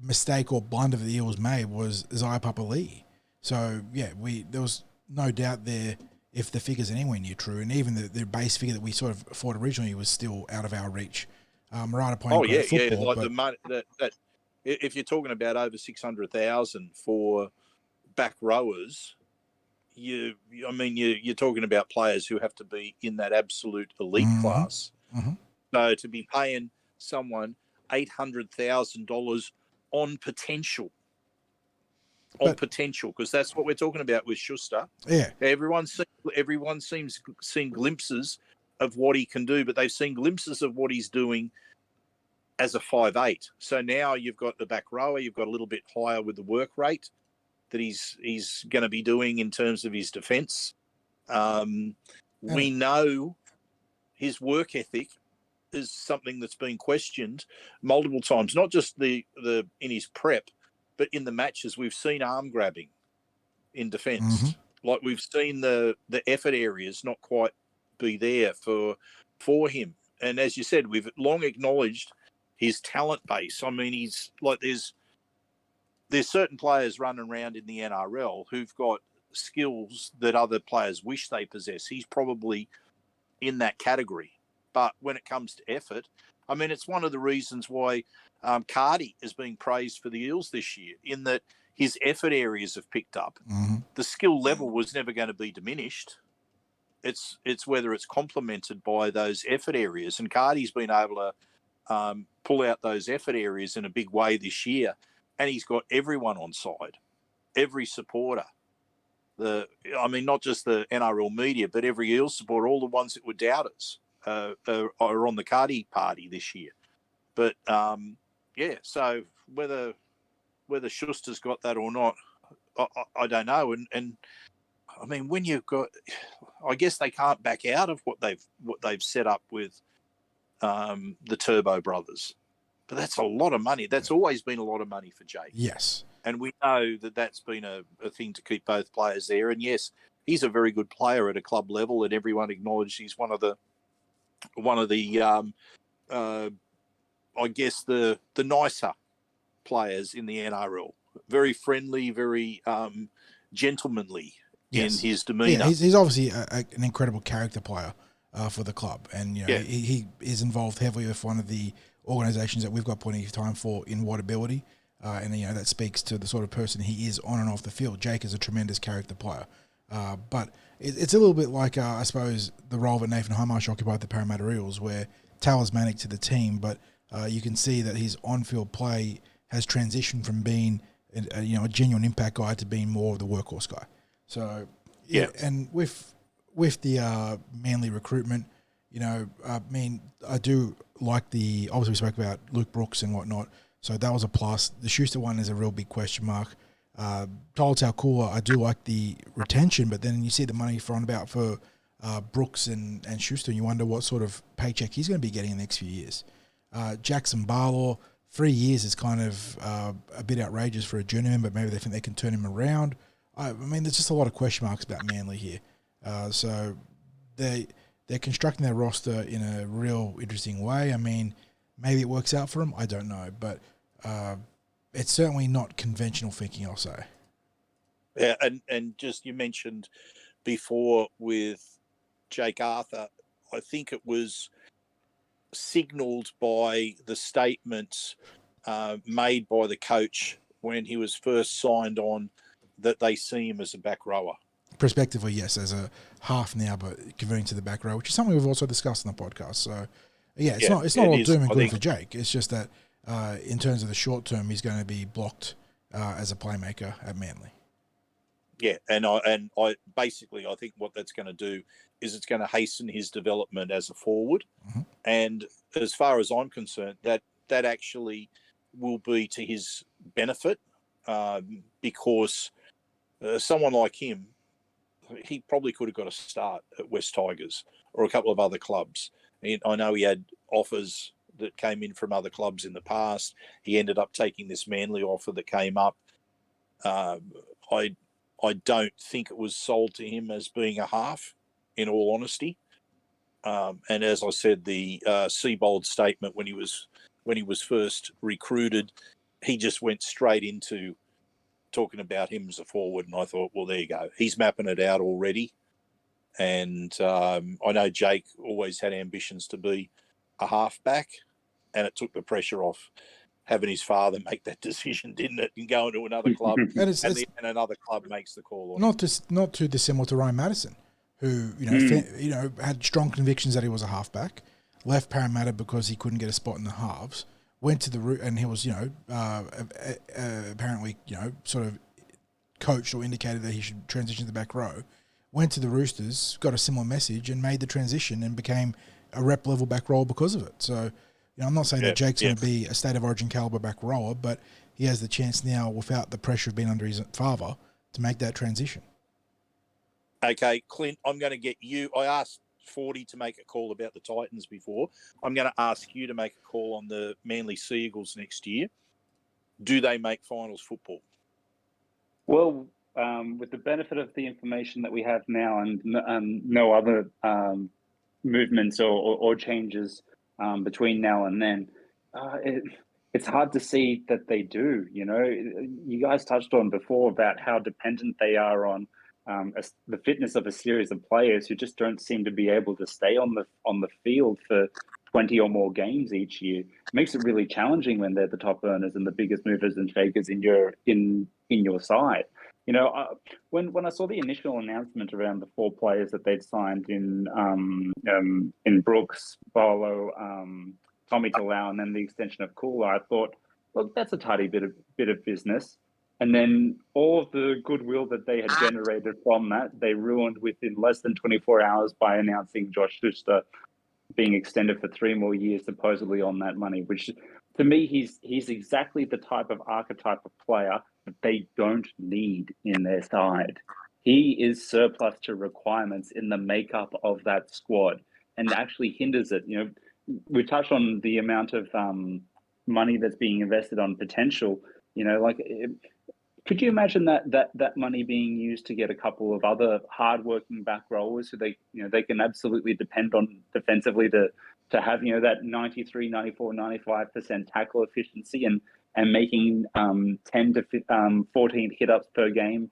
C: mistake or blunder that the Eels made was Isaiah Papali'i. So, yeah, there was no doubt there if the figure's anywhere near true, and even the base figure that we sort of thought originally was still out of our reach. Marata playing great football.
D: Like the money that if you're talking about over 600,000 for back rowers, you're talking about players who have to be in that absolute elite class.
C: Mm-hmm.
D: So to be paying someone $800,000 on potential. Because that's what we're talking about with Schuster.
C: Yeah,
D: everyone seems seen glimpses of what he can do, but they've seen glimpses of what he's doing as a 5'8". So now you've got the back rower, you've got a little bit higher with the work rate that he's going to be doing in terms of his defence. We know his work ethic is something that's been questioned multiple times, not just the in his prep, but in the matches. We've seen arm grabbing in defence.
C: Mm-hmm.
D: Like we've seen the effort areas not quite be there for him. And as you said, we've long acknowledged his talent base. I mean, he's like there's certain players running around in the NRL who've got skills that other players wish they possess. He's probably in that category. But when it comes to effort, I mean, it's one of the reasons why Cardi is being praised for the Eels this year, in that his effort areas have picked up.
C: Mm-hmm.
D: The skill level was never going to be diminished. It's whether it's complemented by those effort areas. And Cardi's been able to pull out those effort areas in a big way this year. And he's got everyone on side, every supporter. Not just the NRL media, but every Eels supporter, all the ones that were doubters. Are on the Cardi party this year. But, so whether Schuster's got that or not, I don't know. And I mean, when you've got, I guess they can't back out of what they've set up with the Turbo brothers. But that's a lot of money. That's always been a lot of money for Jake.
C: Yes.
D: And we know that that's been a thing to keep both players there. And yes, he's a very good player at a club level, and everyone acknowledged he's one of the I guess the nicer players in the NRL. Very friendly, very gentlemanly in his demeanour.
C: Yeah, he's obviously an incredible character player for the club, and he is involved heavily with one of the organisations that we've got plenty of time for in Waterability, and that speaks to the sort of person he is on and off the field. Jake is a tremendous character player. But it's a little bit like, I suppose, the role that Nathan Hindmarsh occupied the Parramatta Eels, where talismanic to the team, but you can see that his on-field play has transitioned from being a genuine impact guy to being more of the workhorse guy. So, and with the Manly recruitment, I do like obviously we spoke about Luke Brooks and whatnot, so that was a plus. The Schuster one is a real big question mark. Told Talcula, I do like the retention, but then you see the money thrown about for Brooks and Schuster, and you wonder what sort of paycheck he's going to be getting in the next few years. Jackson Barlaw, 3 years is kind of a bit outrageous for a journeyman, but maybe they think they can turn him around. I mean, there's just a lot of question marks about Manly here. So they're constructing their roster in a real interesting way. I mean, maybe it works out for them. I don't know, but it's certainly not conventional thinking, I'll say.
D: Yeah, and just you mentioned before with Jake Arthur, I think it was signalled by the statements made by the coach when he was first signed on that they see him as a back rower.
C: Prospectively, yes, as a half now, but converting to the back row, which is something we've also discussed on the podcast. So, it's not all doom and gloom for Jake. It's just that in terms of the short term, he's going to be blocked as a playmaker at Manly.
D: Yeah, and I basically I think what that's going to do is it's going to hasten his development as a forward.
C: Mm-hmm.
D: And as far as I'm concerned, that actually will be to his benefit because someone like him, he probably could have got a start at West Tigers or a couple of other clubs. And I know he had offers that came in from other clubs in the past. He ended up taking this Manly offer that came up. I don't think it was sold to him as being a half, in all honesty. And as I said, the Seabold statement when he was first recruited, he just went straight into talking about him as a forward, and I thought, well, there you go. He's mapping it out already. And I know Jake always had ambitions to be a halfback, and it took the pressure off having his father make that decision, didn't it? And going to another club, and another club makes the call on him.
C: Not too dissimilar to Ryan Madison, who had strong convictions that he was a halfback, left Parramatta because he couldn't get a spot in the halves, went to the route, and he was apparently sort of coached or indicated that he should transition to the back row. Went to the Roosters, got a similar message, and made the transition and became a rep level back rower because of it. So, I'm not saying that Jake's going to be a state of origin caliber back rower, but he has the chance now, without the pressure of being under his father, to make that transition.
D: Okay, Clint, I'm going to get you. I asked 40 to make a call about the Titans before. I'm going to ask you to make a call on the Manly Seagulls next year. Do they make finals football?
E: Well, with the benefit of the information that we have now and no other movements or changes between now and then, it's hard to see that they do. You guys touched on before about how dependent they are on the fitness of a series of players who just don't seem to be able to stay on the field for 20 or more games each year. It makes it really challenging when they're the top earners and the biggest movers and shakers in your side. When I saw the initial announcement around the 4 players that they'd signed in Brooks-Vale, Tommy Talau, and then the extension of Cooler, I thought, look, that's a tidy bit of business. And then all of the goodwill that they had generated from that, they ruined within less than 24 hours by announcing Josh Hodgson being extended for 3 more years, supposedly on that money, which to me, he's exactly the type of archetype of player that they don't need in their side. He is surplus to requirements in the makeup of that squad and actually hinders it. We touched on the amount of money that's being invested on potential. Could you imagine that money being used to get a couple of other hardworking back rowers who they can absolutely depend on defensively to have that 93, 94, 95% tackle efficiency and making 10 to 14 hit ups per game,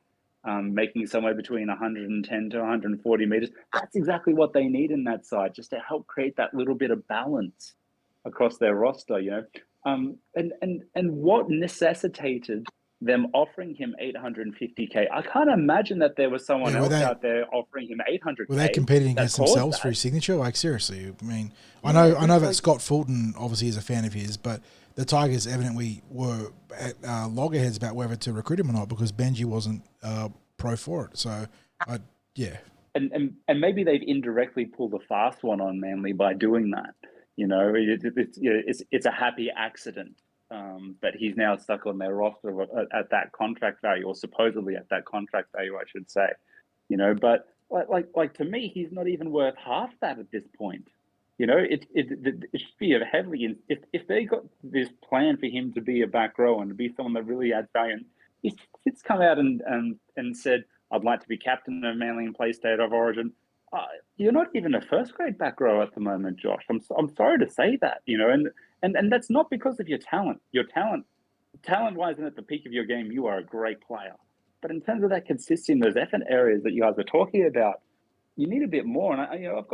E: making somewhere between 110 to 140 meters. That's exactly what they need in that side, just to help create that little bit of balance across their roster. And what necessitated them offering him $850K. I can't imagine that there was someone else out there offering him $800K.
C: Were they competing against themselves for his signature? Like, seriously, I mean, I know that Scott Fulton obviously is a fan of his, but the Tigers evidently were at loggerheads about whether to recruit him or not because Benji wasn't pro for it. So,
E: And maybe they've indirectly pulled a fast one on Manly by doing that. It's a happy accident. But he's now stuck on their roster at that contract value, or supposedly at that contract value, I should say. But like to me, he's not even worth half that at this point. It should be a heavily if they got this plan for him to be a back row and to be someone that really adds value. And he's come out and said, "I'd like to be captain of Manly and play state of origin." You're not even a first grade back row at the moment, Josh. I'm sorry to say that, and that's not because of your talent. Your talent-wise, and at the peak of your game, you are a great player. But in terms of that consistency in those effort areas that you guys are talking about, you need a bit more. And I've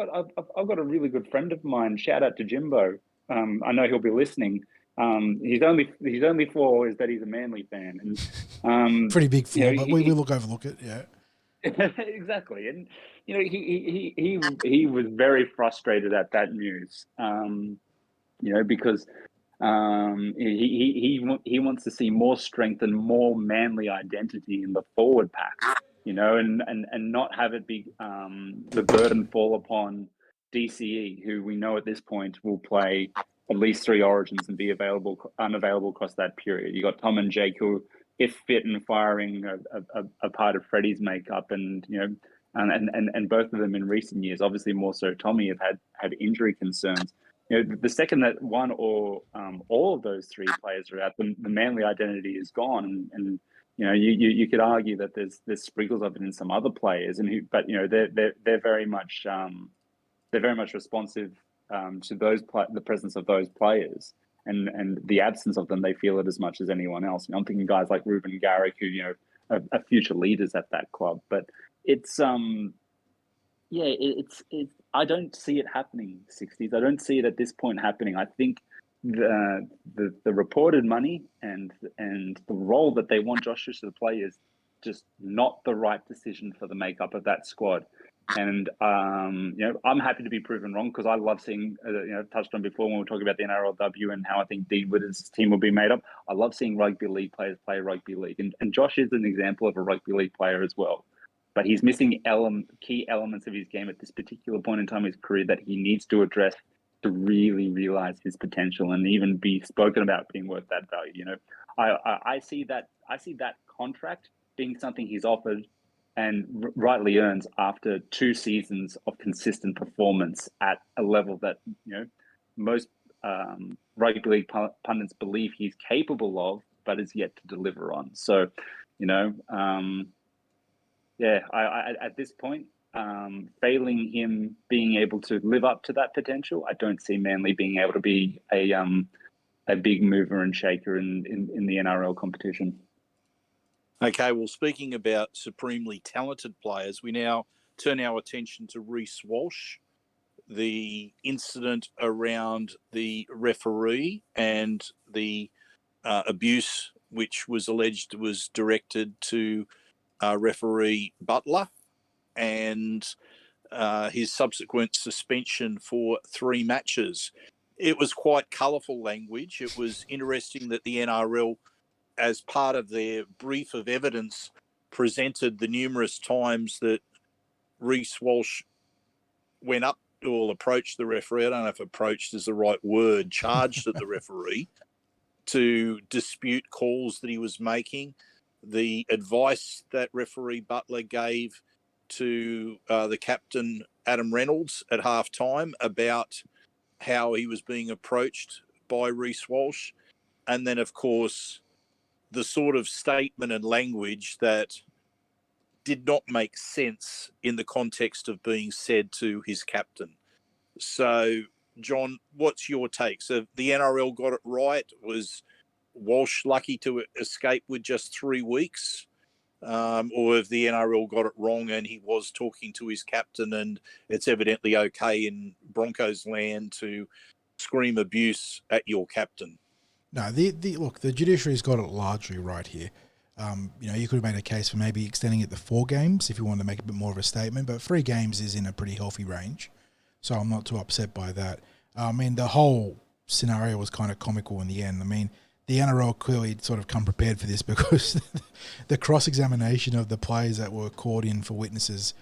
E: got a really good friend of mine. Shout out to Jimbo. I know he'll be listening. His only flaw is that he's a Manly fan, and
C: Pretty big flaw,
E: you know,
C: but we will overlook it. Yeah.
E: exactly. And you know, he was very frustrated at that news. You know, because he wants to see more strength and more Manly identity in the forward pack. You know, and not have it be the burden fall upon DCE, who we know at this point will play at least 3 Origins and be unavailable across that period. You got Tom and Jake, who, if fit and firing, a part of Freddie's makeup, and you know, and both of them in recent years, obviously more so Tommy, have had injury concerns. You know, the second that one or all of those 3 players are out, the Manly identity is gone, and you know, you could argue that there's sprinkles of it in some other players, but you know, they're very much responsive to the presence of those players, and the absence of them, they feel it as much as anyone else. You know, I'm thinking guys like Ruben Garrick, who, you know, are future leaders at that club, but it's it's I don't see it happening. Sixties, I don't see it at this point happening. I think the reported money and the role that they want Josh Hodgson to play is just not the right decision for the makeup of that squad. And you know, I'm happy to be proven wrong, because I love seeing, you know, touched on before when we were talking about the NRLW and how I think Dean Witter's team will be made up. I love seeing rugby league players play rugby league, and Josh is an example of a rugby league player as well. But he's missing key elements of his game at this particular point in time in his career that he needs to address to really realize his potential and even be spoken about being worth that value. You know, I see that contract being something he's offered and rightly earns after 2 seasons of consistent performance at a level that, you know, most rugby league pundits believe he's capable of, but is yet to deliver on. So, you know, I at this point, failing him being able to live up to that potential, I don't see Manly being able to be a big mover and shaker in the NRL competition.
D: Okay, well, speaking about supremely talented players, we now turn our attention to Reece Walsh, the incident around the referee and the abuse which was alleged was directed to referee Butler, and his subsequent suspension for 3 matches. It was quite colourful language. It was interesting that the NRL, as part of their brief of evidence, presented the numerous times that Reece Walsh went up or approached the referee. I don't know if approached is the right word, charged at the referee to dispute calls that he was making. The advice that referee Butler gave to the captain, Adam Reynolds, at halftime about how he was being approached by Reece Walsh. And then, of course, the sort of statement and language that did not make sense in the context of being said to his captain. So, John, what's your take? So the NRL got it right? Was Walsh lucky to escape with just 3 weeks? Or have the NRL got it wrong and he was talking to his captain, and it's evidently okay in Broncos land to scream abuse at your captain?
C: No, look, the judiciary's got it largely right here. You know, you could have made a case for maybe extending it to 4 games if you wanted to make a bit more of a statement, but 3 games is in a pretty healthy range, so I'm not too upset by that. I mean, the whole scenario was kind of comical in the end. I mean, the NRL clearly sort of come prepared for this, because the cross-examination of the players that were called in for witnesses,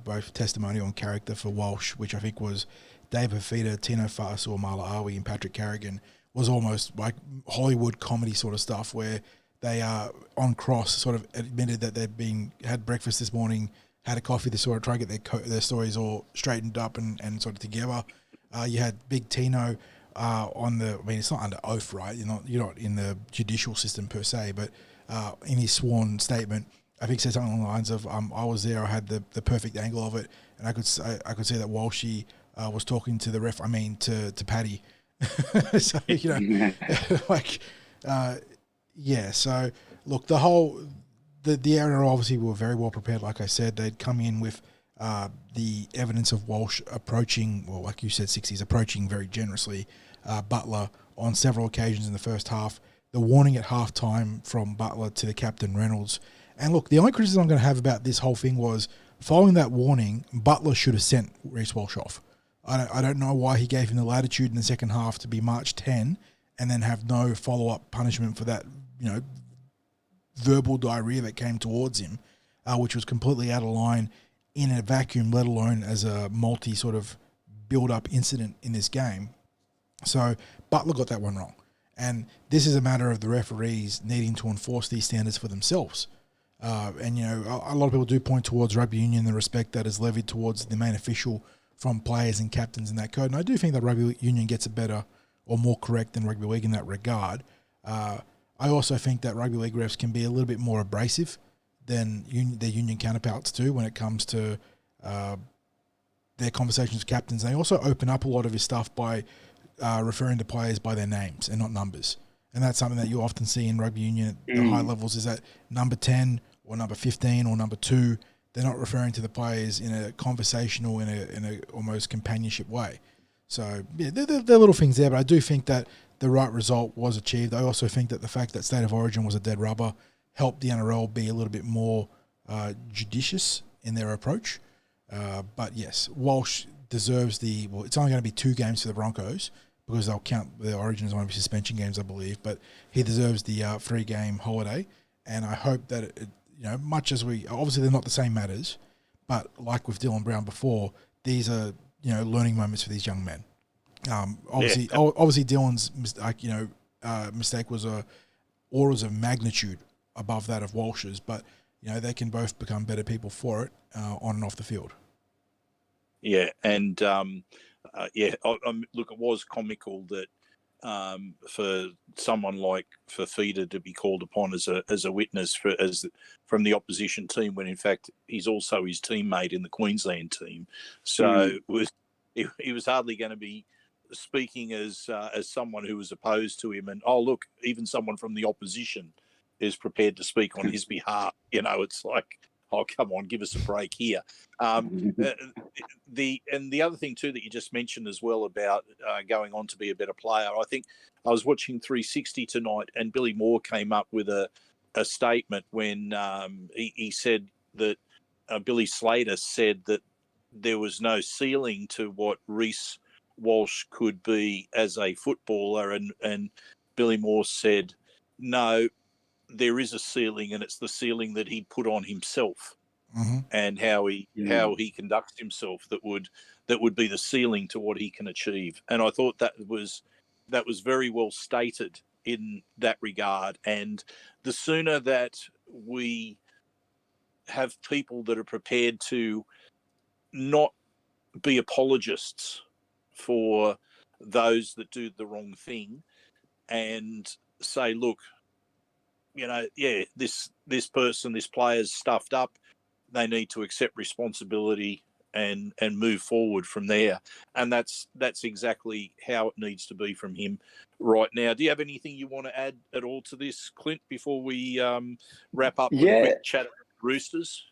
C: both testimonial and character for Walsh, which I think was Dave Hafida, Tino Fasu, Malawi, and Patrick Carrigan, was almost like Hollywood comedy sort of stuff, where they on cross sort of admitted that they'd had breakfast this morning, had a coffee, to sort of try to get their stories all straightened up and sort of together. You had Big Tino on the, I mean, it's not under oath, right? You're not in the judicial system per se, but in his sworn statement, I think said something along the lines of, "I was there, I had the perfect angle of it, and I could see that Walshy was talking to the ref. I mean, to Paddy." So, you know, like, yeah. So look, the NRL obviously were very well prepared. Like I said, they'd come in with the evidence of Walsh approaching, well, like you said, Sixties approaching very generously Butler on several occasions in the first half. The warning at halftime from Butler to the captain Reynolds. And look, the only criticism I'm going to have about this whole thing was, following that warning, Butler should have sent Reece Walsh off. I don't know why he gave him the latitude in the second half to be March 10 and then have no follow-up punishment for that, verbal diarrhea that came towards him, which was completely out of line in a vacuum, let alone as a multi sort of build-up incident in this game. So Butler got that one wrong. And this is a matter of the referees needing to enforce these standards for themselves. A lot of people do point towards rugby union, the respect that is levied towards the main official from players and captains in that code. And I do think that rugby union gets it better or more correct than rugby league in that regard. I also think that rugby league refs can be a little bit more abrasive than their union counterparts do when it comes to their conversations with captains. They also open up a lot of his stuff by referring to players by their names and not numbers. And that's something that you often see in rugby union at the high levels, is that number 10 or number 15 or number 2, they're not referring to the players in a conversational, in a almost companionship way. So, yeah, there are little things there, but I do think that the right result was achieved. I also think that the fact that State of Origin was a dead rubber helped the NRL be a little bit more judicious in their approach. But yes, Walsh deserves it's only going to be 2 games for the Broncos, because they'll count the Origin as one of the suspension games, I believe. But he deserves the 3-game holiday. And I hope that, much as obviously they're not the same matters, but like with Dylan Brown before, these are, learning moments for these young men. Obviously Dylan's mistake was orders of magnitude above that of Walsh's, but, they can both become better people for it on and off the field.
D: Yeah, and look, it was comical that for someone like Fafita to be called upon as a witness from the opposition team, when in fact he's also his teammate in the Queensland team. So he was hardly going to be speaking as someone who was opposed to him. And look, even someone from the opposition is prepared to speak on his behalf. It's like, oh, come on, give us a break here. The other thing too that you just mentioned as well about going on to be a better player, I think I was watching 360 tonight, and Billy Moore came up with a statement when he said that Billy Slater said that there was no ceiling to what Reece Walsh could be as a footballer, and Billy Moore said, no, there is a ceiling, and it's the ceiling that he put on himself.
C: Mm-hmm.
D: And how he conducts himself that would be the ceiling to what he can achieve. And I thought that was very well stated in that regard. And the sooner that we have people that are prepared to not be apologists for those that do the wrong thing and say, look, this person, this player's stuffed up, they need to accept responsibility and move forward from there. And that's exactly how it needs to be from him right now. Do you have anything you want to add at all to this, Clint, before we wrap up with a quick chat about the Roosters?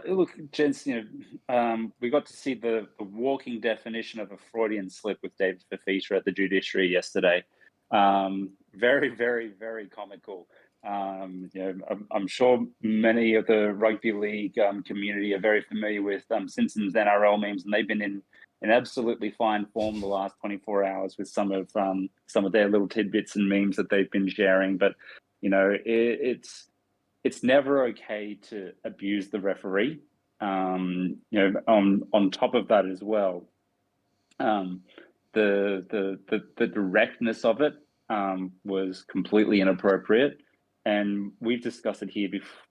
E: Look, gents, we got to see the walking definition of a Freudian slip with David Fafita at the judiciary yesterday. Very, very, very comical. I'm sure many of the rugby league community are very familiar with Simpsons NRL memes, and they've been in absolutely fine form the last 24 hours with some of their little tidbits and memes that they've been sharing. But it's never okay to abuse the referee. On top of that as well, the directness of it was completely inappropriate. And we've discussed it here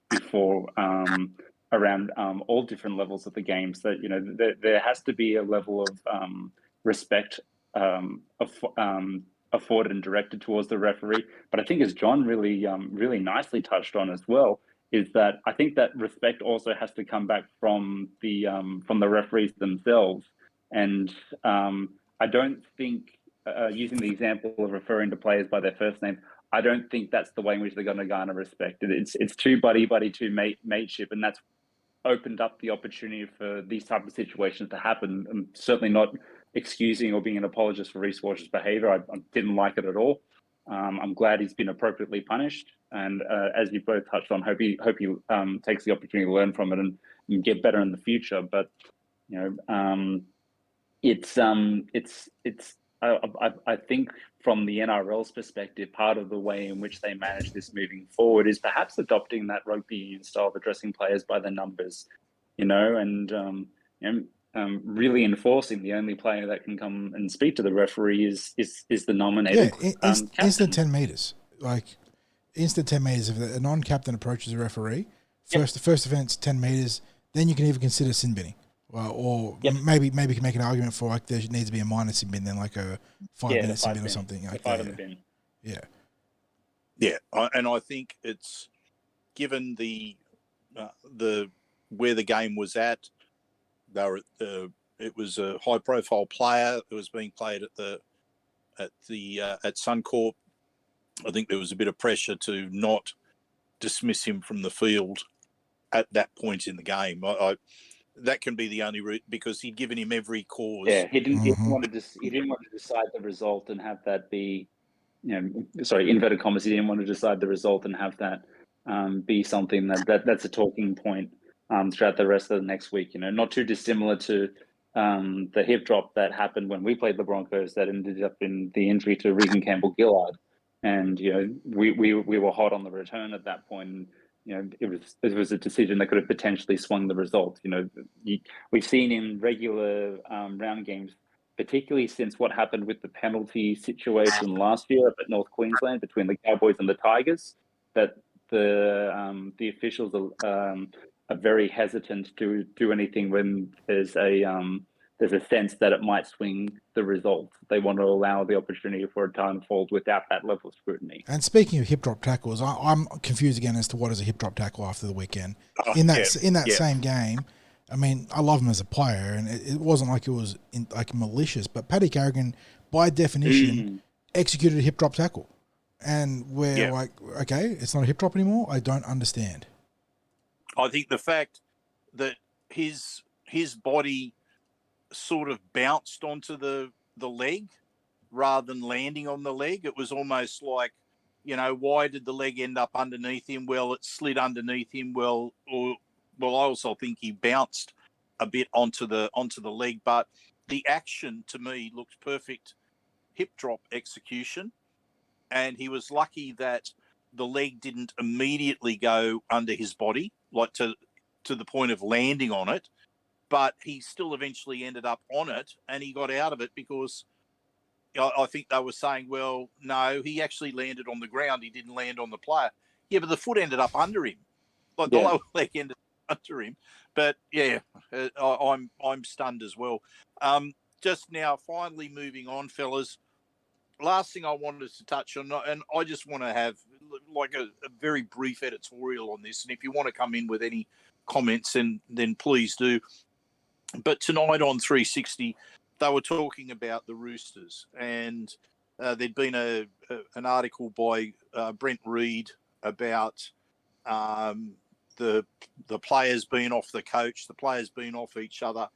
E: before around all different levels of the games, that there has to be a level of respect afforded and directed towards the referee. But I think, as John really nicely touched on as well, is that I think that respect also has to come back from the referees themselves. And I don't think, using the example of referring to players by their first name, I don't think that's the way in which they're going to garner respect. It's too buddy, too mateship, and that's opened up the opportunity for these type of situations to happen. And certainly not excusing or being an apologist for Reece Walsh's behaviour. I didn't like it at all. I'm glad he's been appropriately punished, and as you both touched on, hope he takes the opportunity to learn from it and get better in the future. But I think from the NRL's perspective, part of the way in which they manage this moving forward is perhaps adopting that rugby union style of addressing players by the numbers, and really enforcing the only player that can come and speak to the referee is the nominated captain.
C: Instant 10 meters, like instant 10 meters. If a non-captain approaches a referee, first offense 10 meters, then you can even consider sin binning. Maybe you can make an argument for like there needs to be a minor sin bin, then like a 5-minute sin bin or something like that.
E: 5 in the bin.
D: And I think it's given the where the game was at. It was a high-profile player that was being played at Suncorp. I think there was a bit of pressure to not dismiss him from the field at that point in the game. That can be the only route, because he'd given him every cause.
E: Yeah, he didn't want to decide the result and have that be, inverted commas. He didn't want to decide the result and have that be something that's a talking point throughout the rest of the next week. Not too dissimilar to the hip drop that happened when we played the Broncos, that ended up in the injury to Regan Campbell-Gillard, and we were hot on the return at that point. It was a decision that could have potentially swung the result. We've seen in regular round games, particularly since what happened with the penalty situation last year up at North Queensland between the Cowboys and the Tigers, that the officials are very hesitant to do anything when there's a sense that it might swing the result. They want to allow the opportunity for it to unfold without that level of scrutiny.
C: And speaking of hip drop tackles, I'm confused again as to what is a hip drop tackle after the weekend. In that same game, I mean, I love him as a player, and it wasn't like it was malicious, but Paddy Carrigan, by definition, executed a hip drop tackle. And we're like, okay, it's not a hip drop anymore? I don't understand.
D: I think the fact that his body sort of bounced onto the leg rather than landing on the leg, it was almost like, why did the leg end up underneath him? Well, it slid underneath him. I also think he bounced a bit onto the leg, but the action to me looked perfect hip drop execution, and he was lucky that the leg didn't immediately go under his body, like to the point of landing on it. But he still eventually ended up on it, and he got out of it because I think they were saying, well, no, he actually landed on the ground. He didn't land on the player. Yeah, but the foot ended up under him. Like the lower leg ended up under him. But, I'm stunned as well. Just now, finally moving on, fellas, last thing I wanted to touch on, and I just want to have like a very brief editorial on this, and if you want to come in with any comments, then please do. But tonight on 360, they were talking about the Roosters, and there'd been an article by Brent Reid about the players being off the coach, the players being off each other.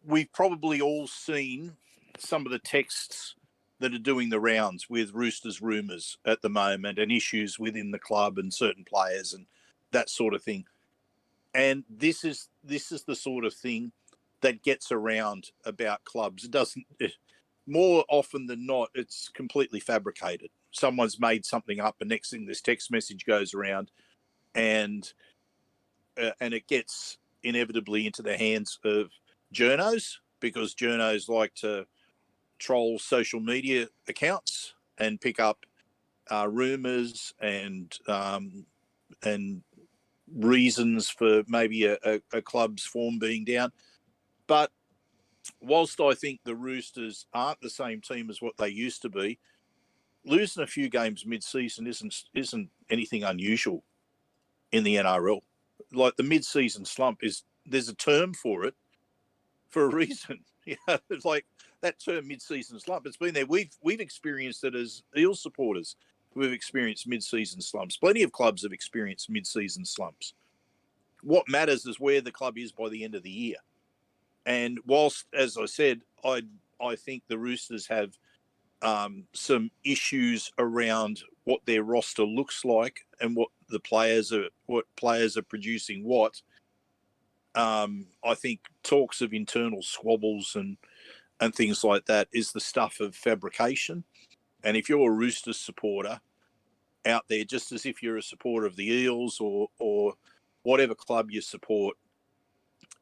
D: We've probably all seen some of the texts that are doing the rounds with Roosters rumours at the moment, and issues within the club and certain players and that sort of thing. And this is the sort of thing that gets around about clubs. More often than not, it's completely fabricated. Someone's made something up, and next thing this text message goes around, and it gets inevitably into the hands of journos, because journos like to troll social media accounts and pick up rumours and reasons for maybe a club's form being down. But whilst I think the Roosters aren't the same team as what they used to be, losing a few games mid-season isn't anything unusual in the NRL. Like the mid-season slump there's a term for it for a reason. It's like that term, mid-season slump. It's been there. We've experienced it as Eels supporters. We've experienced mid-season slumps. Plenty of clubs have experienced mid-season slumps. What matters is where the club is by the end of the year. And whilst, as I said, I think the Roosters have some issues around what their roster looks like and what players are producing. I think talks of internal squabbles and things like that is the stuff of fabrication. And if you're a Roosters supporter out there, just as if you're a supporter of the Eels or whatever club you support,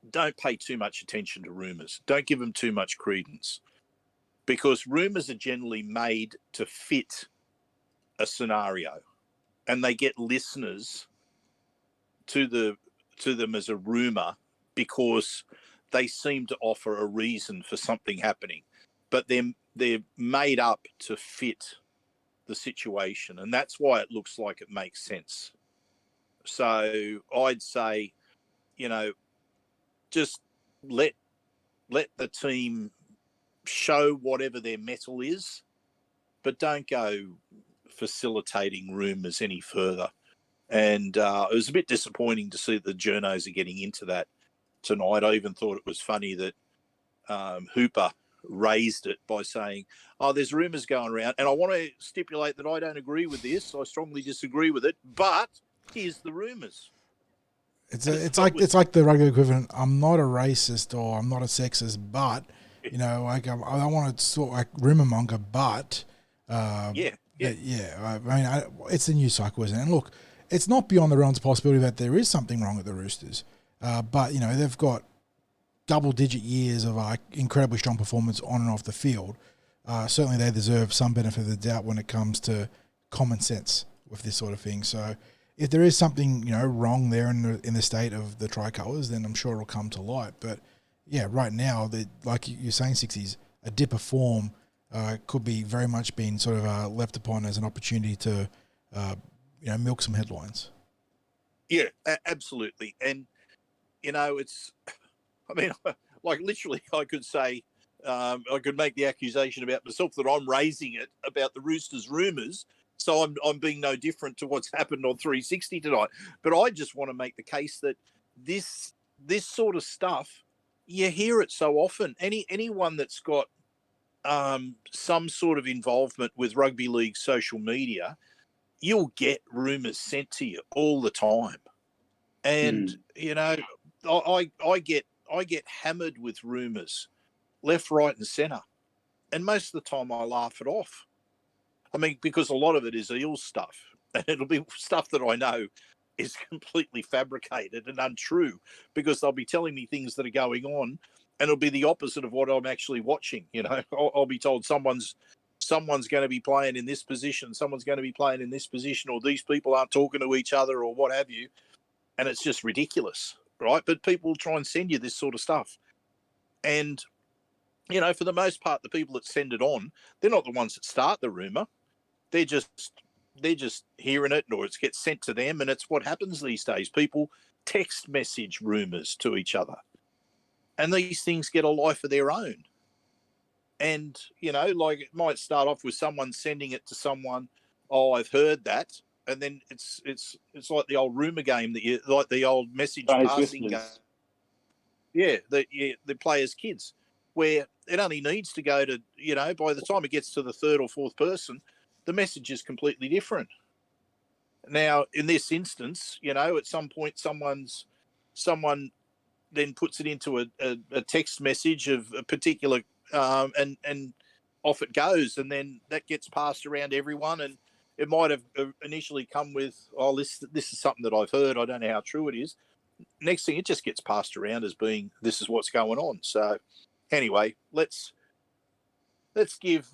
D: don't pay too much attention to rumours. Don't give them too much credence, because rumours are generally made to fit a scenario, and they get listeners to them as a rumour because they seem to offer a reason for something happening, but they're made up to fit the situation, and that's why it looks like it makes sense. So I'd say, just let the team show whatever their mettle is, but don't go facilitating rumours any further. And it was a bit disappointing to see the journos are getting into that tonight. I even thought it was funny that Hooper raised it by saying, "Oh, there's rumours going around, and I want to stipulate that I don't agree with this. I strongly disagree with it, but here's the rumours."
C: It's like the rugby equivalent. I'm not a racist or I'm not a sexist, but I don't want to sort like rumor monger, but
D: yeah.
C: I mean, it's the news cycle, isn't it? And look, it's not beyond the realms of possibility that there is something wrong with the Roosters, but they've got double-digit years of incredibly strong performance on and off the field. Certainly, they deserve some benefit of the doubt when it comes to common sense with this sort of thing. So, if there is something wrong there in the state of the tricolours, then I'm sure it'll come to light. But yeah, right now, like you're saying, Sixties, a dip of form could be very much being sort of left upon as an opportunity to milk some headlines.
D: Yeah, absolutely. And it's, I mean, like literally, I could say, I could make the accusation about myself that I'm raising it about the Roosters rumours. So I'm being no different to what's happened on 360 tonight. But I just want to make the case that this sort of stuff, you hear it so often. Anyone that's got some sort of involvement with rugby league social media, you'll get rumours sent to you all the time. And I get hammered with rumours, left, right, and centre, and most of the time I laugh it off. I mean, because a lot of it is Eels stuff, and it'll be stuff that I know is completely fabricated and untrue, because they'll be telling me things that are going on, and it'll be the opposite of what I'm actually watching. I'll be told someone's going to be playing in this position, someone's going to be playing in this position, or these people aren't talking to each other, or what have you, and it's just ridiculous, right? But people try and send you this sort of stuff, and for the most part, the people that send it on, they're not the ones that start the rumor. They're just hearing it, or it gets sent to them, and it's what happens these days. People text message rumors to each other, and these things get a life of their own. And like, it might start off with someone sending it to someone. "Oh, I've heard that," and then it's like the old rumor game like the old message passing game. Yeah, the players' kids, where it only needs to go to, by the time it gets to the third or fourth person, the message is completely different. Now, in this instance, at some point, someone then puts it into a text message of a particular, and off it goes, and then that gets passed around everyone, and it might have initially come with, "Oh, this is something that I've heard. I don't know how true it is." Next thing, it just gets passed around as being, "This is what's going on." So anyway, let's give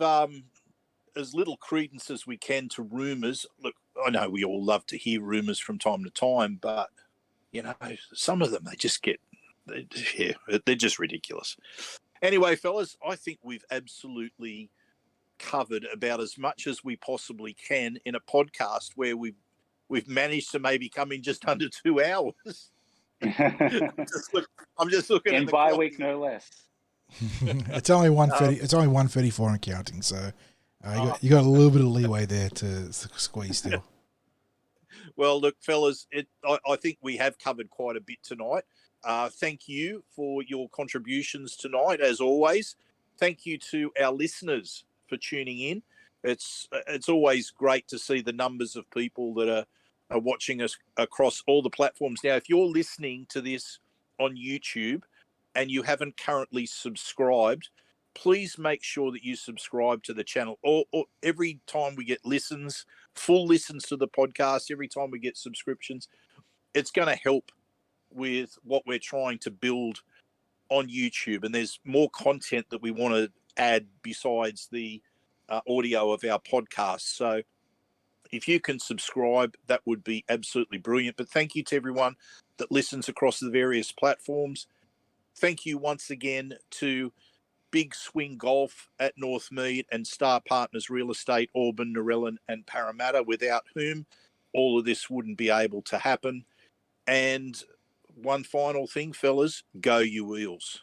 D: as little credence as we can to rumours. Look, I know we all love to hear rumours from time to time, but some of them, they're just ridiculous. Anyway, fellas, I think we've absolutely covered about as much as we possibly can in a podcast where we've managed to maybe come in just under 2 hours. I'm just looking
E: in
D: at the
E: bye
D: clock.
E: week, no less.
C: It's only 1:30. It's only 1:34 in counting. So you got a little bit of leeway there to squeeze still.
D: Well, look, fellas, I think we have covered quite a bit tonight. Thank you for your contributions tonight, as always. thank you to our listeners for tuning in. It's always great to see the numbers of people that are watching us across all the platforms. Now, if you're listening to this on YouTube and you haven't currently subscribed, please make sure that you subscribe to the channel. Or every time we get listens, full listens to the podcast, every time we get subscriptions, it's going to help with what we're trying to build on YouTube. And there's more content that we want to add besides the audio of our podcast. So if you can subscribe, that would be absolutely brilliant. But thank you to everyone that listens across the various platforms. Thank you once again to Big Swing Golf at Northmead and Star Partners Real Estate, Auburn, Narellan and Parramatta, without whom all of this wouldn't be able to happen. And one final thing, fellas, go you Eels.